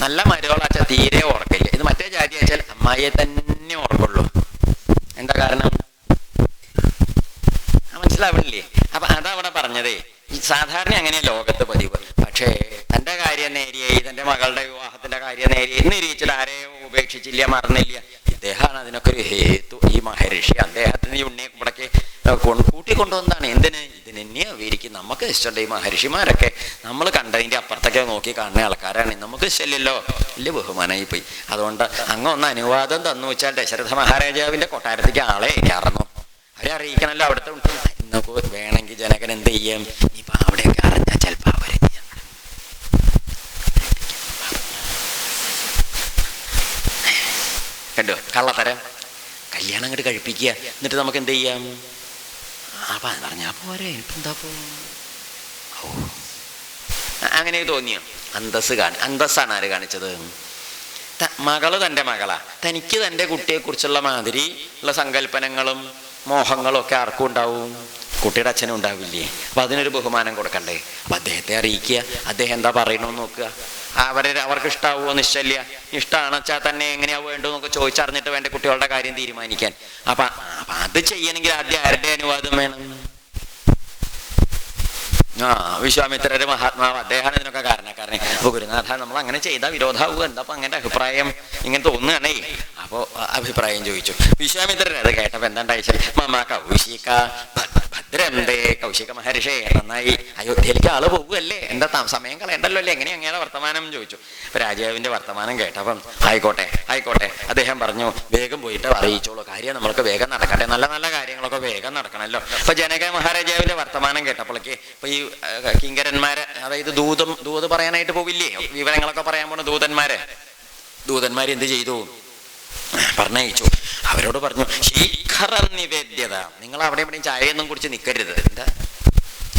S1: നല്ല മരുകളാച്ചാൽ തീരെ ഓർക്കില്ല. ഇത് മറ്റേ ജാതി വെച്ചാൽ അമ്മായിയെ തന്നെ ഓർക്കുള്ളൂ. എന്താ കാരണം? മനസ്സിലാവണില്ലേ? അപ്പൊ അതവിടെ പറഞ്ഞതേ. സാധാരണ അങ്ങനെ ലോകത്ത് പതിവ്. പക്ഷേ തന്റെ കാര്യം നേരിയായി, തന്റെ മകളുടെ വിവാഹത്തിന്റെ കാര്യം നേരിയായി നിരീച്ചിൽ ആരെയും ഉപേക്ഷിച്ചില്ല, മറന്നില്ല. ഇദ്ദേഹമാണ് അതിനൊക്കെ ഒരു ഹേതു. ഈ മഹർഷി അദ്ദേഹത്തിന് ഈ ഉണ്ണിയെ ഇവിടേക്ക് കൂട്ടിക്കൊണ്ടുവന്നതാണ്. ഇതിനെന്നെയാ വിരിക്കും. നമുക്ക് ഇഷ്ടമുണ്ട്. ഈ മഹർഷിമാരൊക്കെ നമ്മൾ കണ്ടതിന്റെ അപ്പുറത്തൊക്കെ നോക്കി കാണുന്ന ആൾക്കാരാണ്. നമുക്ക് ഇഷ്ടമില്ലല്ലോ. വലിയ ബഹുമാനമായി പോയി. അതുകൊണ്ട് അങ്ങ് ഒന്ന് അനുവാദം തന്നു വെച്ചാൽ ദശരഥ മഹാരാജാവിന്റെ കൊട്ടാരത്തേക്ക് ആളെ കയറുന്നു. അവരെ അറിയിക്കണല്ലോ. അവിടുത്തെ ഇന്നൊക്കെ വേണമെങ്കിൽ ജനകൻ എന്ത് ചെയ്യും? ഇപ്പൊ അവിടെയൊക്കെ അറിഞ്ഞാൽ ചിലപ്പോ അവരെ കണ്ടോ കള്ളത്തരം. കല്യാണം അങ്ങോട്ട് കഴിപ്പിക്കുക. എന്നിട്ട് നമുക്ക് എന്ത് ചെയ്യാം? അപ്പൊ അത് പറഞ്ഞാ പോരെ. ഇപ്പൊ എന്താ അങ്ങനെ തോന്നിയോ? അന്തസ്സാണ് ആര് കാണിച്ചത്? മകള് തൻ്റെ മകളാ. തനിക്ക് തൻ്റെ കുട്ടിയെക്കുറിച്ചുള്ള മാതിരി ഉള്ള സങ്കല്പനങ്ങളും മോഹങ്ങളും ഒക്കെ ആർക്കും ഉണ്ടാവും? കുട്ടിയുടെ അച്ഛനും ഉണ്ടാവില്ലേ? അപ്പൊ അതിനൊരു ബഹുമാനം കൊടുക്കണ്ടേ? അപ്പൊ അദ്ദേഹത്തെ അറിയിക്കുക. അദ്ദേഹം എന്താ പറയണമെന്ന് നോക്കുക. അവർക്ക് ഇഷ്ടാവുമോ? നിശ്ചല്യ. ഇഷ്ടമാണെന്ന് വെച്ചാൽ തന്നെ എങ്ങനെയാ വേണ്ടതെന്നൊക്കെ ചോദിച്ചറിഞ്ഞിട്ട് വേണ്ട കുട്ടികളുടെ കാര്യം തീരുമാനിക്കാൻ. അപ്പൊ അത് ചെയ്യണമെങ്കിൽ ആദ്യം ആരുടെ അനുവാദം വേണം? വിശ്വാമിത്രര് മഹാത്മാവ്, അദ്ദേഹമാണ് ഇതിനൊക്കെ കാരണക്കാരനെ. അപ്പൊ ഗുരുനാഥ, നമ്മൾ അങ്ങനെ ചെയ്താൽ വിരോധാവുക. എന്താ അപ്പൊ അങ്ങനെ അഭിപ്രായം? ഇങ്ങനെ തോന്നുകയാണേ. അപ്പോ അഭിപ്രായം ചോദിച്ചു. വിശ്വാമിത്രര് അത് കേട്ടപ്പോ എന്താണ്ടായിച്ചാൽ, മമ കൗശിക ഭദ്രന്തേ. കൗശിക മഹർഷേ, നന്നായി. അയോധ്യയിലേക്ക് ആള് പോകുമല്ലേ, എന്താ സമയം കളയണ്ടല്ലോ അല്ലേ? എങ്ങനെ അങ്ങയുടെ വർത്തമാനം ചോദിച്ചു. അപ്പൊ രാജാവിന്റെ വർത്തമാനം കേട്ടപ്പം ആയിക്കോട്ടെ. അദ്ദേഹം പറഞ്ഞു, വേഗം പോയിട്ട് അറിയിച്ചോളൂ. കാര്യം നമ്മൾക്ക് വേഗം നടക്കട്ടെ. നല്ല നല്ല കാര്യങ്ങളൊക്കെ വേഗം നടക്കണമല്ലോ. അപ്പൊ ജനക മഹാരാജാവിന്റെ വർത്തമാനം കേട്ടപ്പോഴേക്ക് ഇപ്പൊ ഈ കിങ്കരന്മാര്, അതായത് ദൂത് പറയാനായിട്ട് പോവില്ലേ, വിവരങ്ങളൊക്കെ പറയാൻ പോണ ദൂതന്മാര് എന്ത് ചെയ്തു? പറഞ്ഞയച്ചു. അവരോട് പറഞ്ഞു, ശീഘ്രം നിവേദ്യത. നിങ്ങൾ അവിടെ എവിടെയും ചായയൊന്നും കുടിച്ച് നിൽക്കരുത്. എന്താ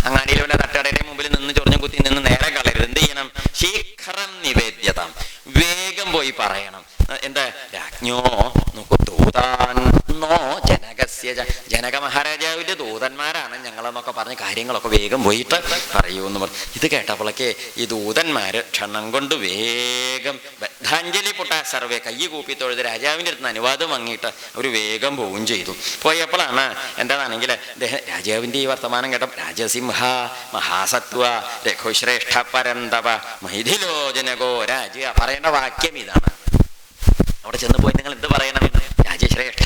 S1: അങ്ങാടിയിലെ വല്ല തട്ടുകടയുടെ മുമ്പിൽ നിന്ന് ചൊറിഞ്ഞും കുത്തി നിന്ന് നേരെ കളയരുത്. എന്ത് ചെയ്യണം? ശീഘ്രം നിവേദ്യത. വേഗം പോയി പറയണം. എന്താ? രാജ്ഞോ ദൂതാൻ നോ ജനകസ്യ. ജനക മഹാരാജാവിന്റെ ദൂതന്മാരാണ് ഞങ്ങളെന്നൊക്കെ പറഞ്ഞ കാര്യങ്ങളൊക്കെ വേഗം പോയിട്ട് പറയൂ എന്ന് പറഞ്ഞു. ഇത് കേട്ടപ്പോഴൊക്കെ ഈ ദൂതന്മാര് ക്ഷണം കൊണ്ട് വേഗം ബദ്ധാഞ്ജലി പൊട്ട സർവേ കയ്യ് കൂപ്പി തൊഴുത് രാജാവിൻ്റെ അടുത്ത് അനുവാദം വാങ്ങിയിട്ട് അവർ വേഗം പോവുകയും ചെയ്തു. പോയപ്പോഴാണ് എന്താണെങ്കിൽ രാജാവിൻ്റെ ഈ വർത്തമാനം കേട്ട രാജസിംഹ മഹാസത്വ രഘുശ്രേഷ്ഠ പരന്തപ മൈഥിലോചനകോ രാജ പറയേണ്ട വാക്യം ഇതാണ്. അവിടെ ചെന്ന് പോയി നിങ്ങൾ എന്ത് പറയണം? രാജശ്രേഷ്ഠ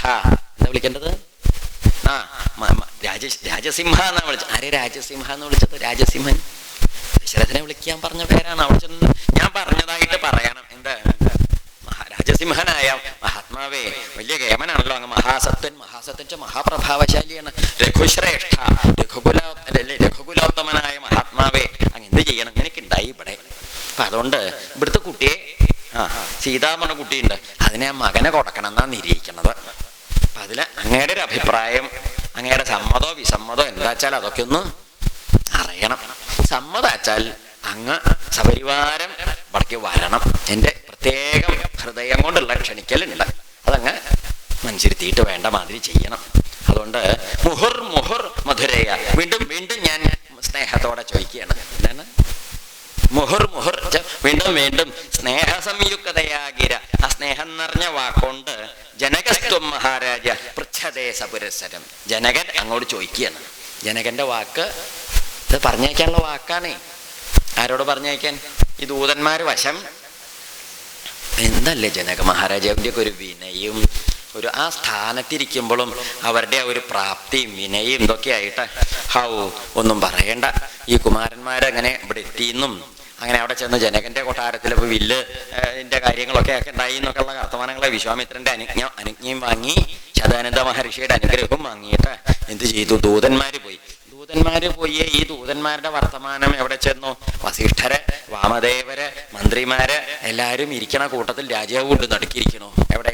S1: എന്താ വിളിക്കേണ്ടത്? രാജസിംഹ എന്നാ വിളിച്ചത്. ആരെ രാജസിംഹ എന്ന് വിളിച്ചത്? രാജസിംഹൻ ദശരഥനെ വിളിക്കാൻ പറഞ്ഞ പേരാണ്. അവിടെ ചെന്ന് ഞാൻ പറഞ്ഞതായിട്ട് പറയണം. എന്താ? രാജസിംഹനായ മഹാത്മാവേ, വലിയ കേമനാണല്ലോ അങ്ങ്. മഹാസത്വൻ, മഹാസത്വൻ മഹാപ്രഭാവശാലിയാണ്. രഘുശ്രേഷ്ഠ, രഘുകുലോത്തമനായ മഹാത്മാവേ, അങ്ങ് എന്ത് ചെയ്യണം? എനിക്ക് ഉണ്ടായി ഇവിടെ. അപ്പൊ അതുകൊണ്ട് ഇവിടുത്തെ കുട്ടിയെ സീതാമണ കുട്ടിയുണ്ട്, അതിനെ ആ മകനെ കൊടുക്കണം എന്നാണ് നിരീക്കുന്നത്. അപ്പൊ അതില് അങ്ങയുടെ ഒരു അഭിപ്രായം, അങ്ങയുടെ സമ്മതോ വിസമ്മതോ എന്താ വെച്ചാൽ അതൊക്കെ ഒന്ന് അറിയണം. സമ്മതാച്ചാൽ അങ്ങ് സപരിവാരം ഇവിടേക്ക് വരണം. എൻ്റെ പ്രത്യേകം ഹൃദയം കൊണ്ടുള്ള ക്ഷണിക്കലുണ്ട്, അതങ്ങ് മനസ്സിരുത്തിയിട്ട് വേണ്ട മാതിരി ചെയ്യണം. അതുകൊണ്ട് മുഹുർ മുഹുർ മധുരയ, വീണ്ടും വീണ്ടും ഞാൻ സ്നേഹത്തോടെ ചോദിക്കുകയാണ്. എന്താണ് മുഹുർ മുഹുർ? വീണ്ടും വീണ്ടും സ്നേഹസംയുക്തയാകിര, ആ സ്നേഹം നിറഞ്ഞ വാക്കുകൊണ്ട് ജനകസ്ത്വം മഹാരാജ പൃച്ഛതേ സപുരസരം. ജനകൻ അങ്ങോട്ട് ചോദിക്കുകയാണ്. ജനകന്റെ വാക്ക് ഇത് പറഞ്ഞയക്കാനുള്ള വാക്കാണേ. ആരോട് പറഞ്ഞയക്കാൻ? ഈ ദൂതന്മാര് വശം. എന്തല്ലേ ജനക മഹാരാജാവിൻ്റെ ഒക്കെ ഒരു വിനയും ഒരു ആ സ്ഥാനത്തിരിക്കുമ്പോഴും അവരുടെ ആ ഒരു പ്രാപ്തിയും വിനയും ഇതൊക്കെ ആയിട്ട് ഒന്നും പറയണ്ട. ഈ കുമാരന്മാരങ്ങനെ ഇവിടെ എത്തിയെന്നും അങ്ങനെ അവിടെ ചെന്ന് ജനകന്റെ കൊട്ടാരത്തിൽ ഇപ്പോൾ വില്ലിൻ്റെ കാര്യങ്ങളൊക്കെ ഉണ്ടായി എന്നൊക്കെ ഉള്ള വർത്തമാനങ്ങളെ വിശ്വാമിത്രന്റെ അനുജ്ഞയും വാങ്ങി ശതാനന്ദ മഹർഷിയുടെ അനുഗ്രഹവും വാങ്ങിയിട്ട് എന്ത് ചെയ്തു? ദൂതന്മാര് പോയി. ഈ ദൂതന്മാരുടെ വർത്തമാനം എവിടെ ചെന്നു? വസിഷ്ഠര്, വാമദേവര്, മന്ത്രിമാര് എല്ലാവരും ഇരിക്കണ കൂട്ടത്തിൽ രാജാവ് കൊണ്ട് നടുക്കിയിരിക്കണു. എവിടെ?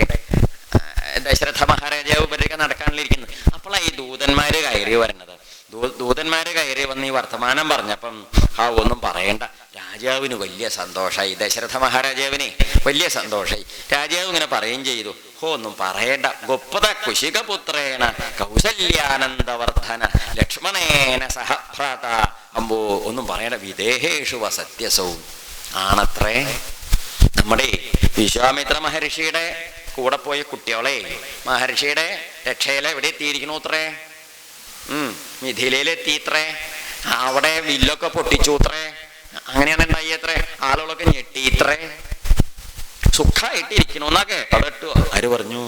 S1: ദശരഥ മഹാരാജാവ് ഇവരൊക്കെ നടക്കാനിരിക്കുന്നത്. അപ്പോഴാണ് ഈ ദൂതന്മാര് കയറി വരണത്. ദൂതന്മാര് കയറി വന്ന് ഈ വർത്തമാനം പറഞ്ഞപ്പം ഒന്നും പറയണ്ട, രാജാവിന് വലിയ സന്തോഷമായി. ദശരഥ മഹാരാജാവിനെ വലിയ സന്തോഷമായി. രാജാവ് ഇങ്ങനെ പറയുകയും ചെയ്തു, ഒന്നും പറയണ്ട, ഗൊപ്പത കുശികപുത്രേണ കൗസല്യാനന്ദവർദ്ധന ലക്ഷ്മണേന സഹഭ്രാത. അമ്പോ ഒന്നും പറയണ്ട, വിദേഹേഷു വസത്യസൗ ആണത്രേ. നമ്മുടെ വിശ്വാമിത്ര മഹർഷിയുടെ കൂടെ പോയ കുട്ടികളെ മഹർഷിയുടെ രക്ഷയിലെ എവിടെ എത്തിയിരിക്കണു അത്രേ? മിഥിലയിലെത്തിയിത്രേ. അവിടെ വില്ലൊക്കെ പൊട്ടിച്ചൂത്രേ. അങ്ങനെയാണ് ഉണ്ടായിത്രേ. ആളുകളൊക്കെ ഞെട്ടിയിത്രേ. സുഖമായിട്ടിരിക്കണമെന്നാ കേട്ടോ. ആര് പറഞ്ഞു?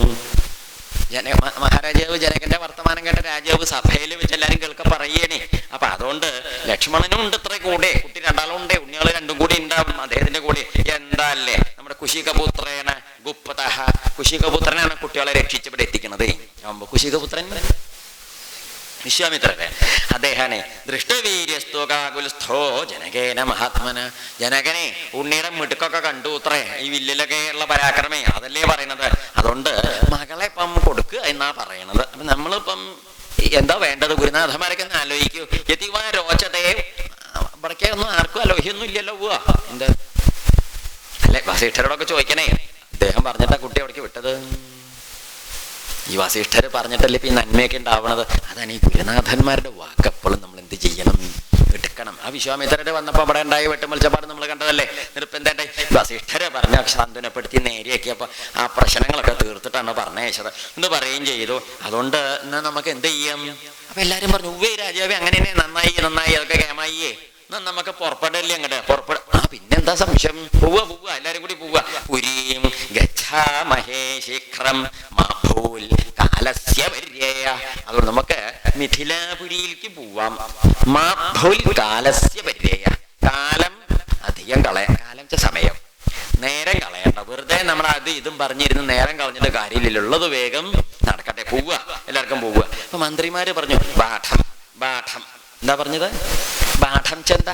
S1: മഹാരാജാവ് ജനകന്റെ വർത്തമാനം കേട്ട രാജാവ് സഭയിൽ വെച്ച് എല്ലാരും കേൾക്ക പറയണേ. അപ്പൊ അതുകൊണ്ട് ലക്ഷ്മണനും ഉണ്ട് ഇത്ര കൂടെ, കുട്ടി രണ്ടാളും ഉണ്ട്, ഉണ്ണികള് രണ്ടും കൂടി ഉണ്ടാവും അദ്ദേഹത്തിന്റെ കൂടെ. എന്താ അല്ലേ നമ്മുടെ കുശികപുത്രേന ഗുപ്തഃ, കുശികപുത്രനാണ് കുട്ടികളെ രക്ഷിച്ചിവിടെ എത്തിക്കണത്. കുശികപുത്രൻ വിശ്വാമിത്രരെ അദ്ദേഹനെ ദൃഷ്ടവീര്യസ്തോ ജനകേന മഹാത്മന. ജനകനെ ഉണ്ണിയുടെ മിടുക്കൊക്കെ കണ്ടു അത്രേ, ഈ വില്ലിലൊക്കെ ഉള്ള പരാക്രമേ അതല്ലേ പറയണത്. അതുകൊണ്ട് മകളെ ഇപ്പം കൊടുക്കുക എന്നാ പറയണത്. അപ്പൊ നമ്മളിപ്പം എന്താ വേണ്ടത്? ഗുരുനാഥന്മാരൊക്കെ ഒന്ന് ആലോചിക്കൂ. യതിവാ രോചതേ, ഇവിടേക്ക് ഒന്നും ആർക്കും ആലോചിക്കൊന്നും ഇല്ലല്ലോ. പോവാ എന്താ അല്ലെ? വസിഷ്ഠരോടൊക്കെ ചോദിക്കണേ. അദ്ദേഹം പറഞ്ഞിട്ടാ കുട്ടി അവിടേക്ക് വിട്ടത്. ഈ വസിഷ്ഠര് പറഞ്ഞിട്ടല്ലേ ഇപ്പം ഈ നന്മയൊക്കെ ഉണ്ടാവണത്. അതാണ് ഈ ഗുരുനാഥന്മാരുടെ വാക്ക്. എപ്പോഴും നമ്മൾ എന്ത് ചെയ്യണം? എടുക്കണം. ആ വിശ്വാമിത്രര് വന്നപ്പോൾ അവിടെ ഉണ്ടായി വെട്ടുമത്സപ്പാട് നമ്മൾ കണ്ടതല്ലേ. നിരപ്പം എന്താ വസിഷ്ഠരെ പറഞ്ഞ സാന്ത്വനപ്പെടുത്തി നേരെയൊക്കെ ആ പ്രശ്നങ്ങളൊക്കെ തീർത്തിട്ടാണ് പറഞ്ഞയച്ചത് എന്ന് പറയുകയും ചെയ്തു. അതുകൊണ്ട് എന്നാൽ നമുക്ക് എന്ത് ചെയ്യാം? അപ്പൊ എല്ലാരും പറഞ്ഞു, ഉവ്വേ രാജാവേ, അങ്ങനെ തന്നെ നന്നായി നന്നായി, അതൊക്കെ കേമായിയേ, എന്നാൽ നമുക്ക് പുറപ്പെടല്ലേ അങ്ങോട്ട് പുറപ്പെടും. പിന്നെന്താ സംശയം? പോവുക എല്ലാരും കൂടി പോവുക. പുരീം ഗച്ഛാമഹേ ശീഘ്രം മാഭൂൽ കാലസ്യ പര്യേയ. അതുകൊണ്ട് നമുക്ക് മിഥിലാപുരിയിലേക്ക് പോവാം. മാഭൂൽ കാലസ്യ പര്യേയ. കാലം അധികം കാലം സമയം നേരം കളയണ്ട. വെറുതെ നമ്മൾ അത് ഇതും പറഞ്ഞിരുന്ന് നേരം കളഞ്ഞിട്ട് കാര്യമില്ലല്ലോ. ഉള്ളത് വേഗം നടക്കട്ടെ, പോവുക, എല്ലാവർക്കും പോവുക. അപ്പൊ മന്ത്രിമാര് പറഞ്ഞു ബാഠം. എന്താ പറഞ്ഞത്? ബാഠം ചെന്ത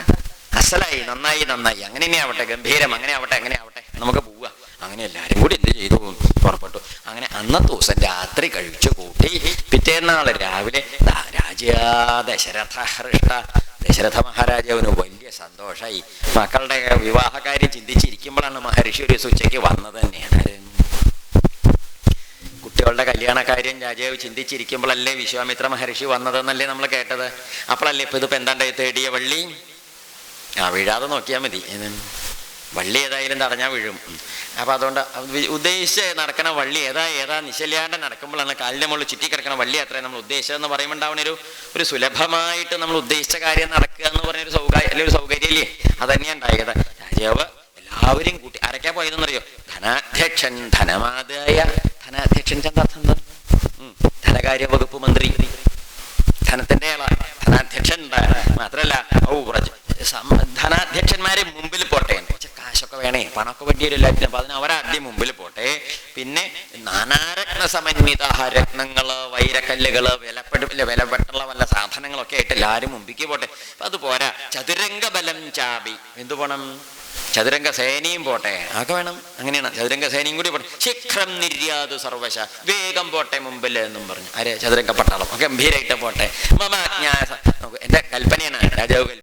S1: അസലായി, നന്നായി, അങ്ങനെ തന്നെ ആവട്ടെ, ഗംഭീരം, അങ്ങനെ ആവട്ടെ നമുക്ക് പോവുക. അങ്ങനെ എല്ലാരും കൂടി എന്ത് ചെയ്തു? പുറപ്പെട്ടു. അങ്ങനെ അന്നത്തെ ദിവസം രാത്രി കഴിച്ചു കൂട്ടി പിറ്റേന്നാള് രാവിലെ ദശരഥ മഹാരാജാവിന് വലിയ സന്തോഷമായി. മക്കളുടെ വിവാഹകാര്യം ചിന്തിച്ചിരിക്കുമ്പോഴാണ് മഹർഷി ഒരു ഉച്ചയ്ക്ക് വന്നത് തന്നെയാണ്. കുട്ടി കുട്ടികളുടെ കല്യാണ കാര്യം രാജാവ് ചിന്തിച്ചിരിക്കുമ്പോഴല്ലേ വിശ്വാമിത്ര മഹർഷി വന്നതെന്നല്ലേ നമ്മൾ കേട്ടത്. അപ്പോഴല്ലേ ഇപ്പൊ ഇതിപ്പോ എന്താണ്ട് തേടിയ വള്ളി വീഴാതെ നോക്കിയാൽ മതി. വള്ളി ഏതായാലും തടഞ്ഞാൽ വീഴും. അപ്പം അതുകൊണ്ട് ഉദ്ദേശിച്ച് നടക്കണ വള്ളി ഏതാ നിശല്യാണ്ട് നടക്കുമ്പോഴാണ് കാലിൻ്റെ മുകളിൽ ചുറ്റിക്കിടക്കണ വള്ളി അത്രയും നമ്മൾ ഉദ്ദേശിച്ചതെന്ന് പറയുമ്പോൾ ഉണ്ടാവുന്ന ഒരു സുലഭമായിട്ട് നമ്മൾ ഉദ്ദേശിച്ച കാര്യം നടക്കുക എന്ന് പറഞ്ഞൊരു ഒരു സൗകര്യമില്ലേ, അതന്നെയാണ് ഉണ്ടായത്. രാജാവ് എല്ലാവരും കൂട്ടി ആരൊക്കെയാ പോയതെന്നറിയോ? ധനാധ്യക്ഷൻ, ധനമാതായ ധനാധ്യക്ഷൻ എന്താർത്ഥം? ധനകാര്യ വകുപ്പ് മന്ത്രി, ധനത്തിന്റെ ധനാധ്യക്ഷൻ. മാത്രല്ല ധനാധ്യക്ഷന്മാരെ മുമ്പിൽ പോട്ടെ, കാശൊക്കെ വേണേ, പണമൊക്കെ വേണ്ടിയില്ല. അപ്പൊ അതിന് അവരാദ്യം മുമ്പിൽ പോട്ടെ. പിന്നെ നാനാരത്ന സമന്വിത രത്നങ്ങള്, വൈരക്കല്ലുകള്, വിലപ്പെട്ടുള്ള വല്ല സാധനങ്ങളൊക്കെ ആയിട്ട് എല്ലാവരും മുമ്പിക്ക് പോട്ടെ. അപ്പൊ അത് പോരാ, ചതുരംഗ ബലം ചാപി, എന്തു പോണം? ചതുരംഗ സേനയും പോട്ടെ, ആകെ വേണം. അങ്ങനെയാണ്, ചതുരംഗ സേനയും കൂടി പോട്ടെ. ശിഖ്രം നിര്യാതു സർവശ, വേഗം പോട്ടെ മുമ്പിൽ എന്നും പറഞ്ഞു. ആരെ? ചതുരംഗ പട്ടാളം ഗംഭീരായിട്ട് പോട്ടെ. എന്റെ കൽപ്പനയാണ് രാജാവ്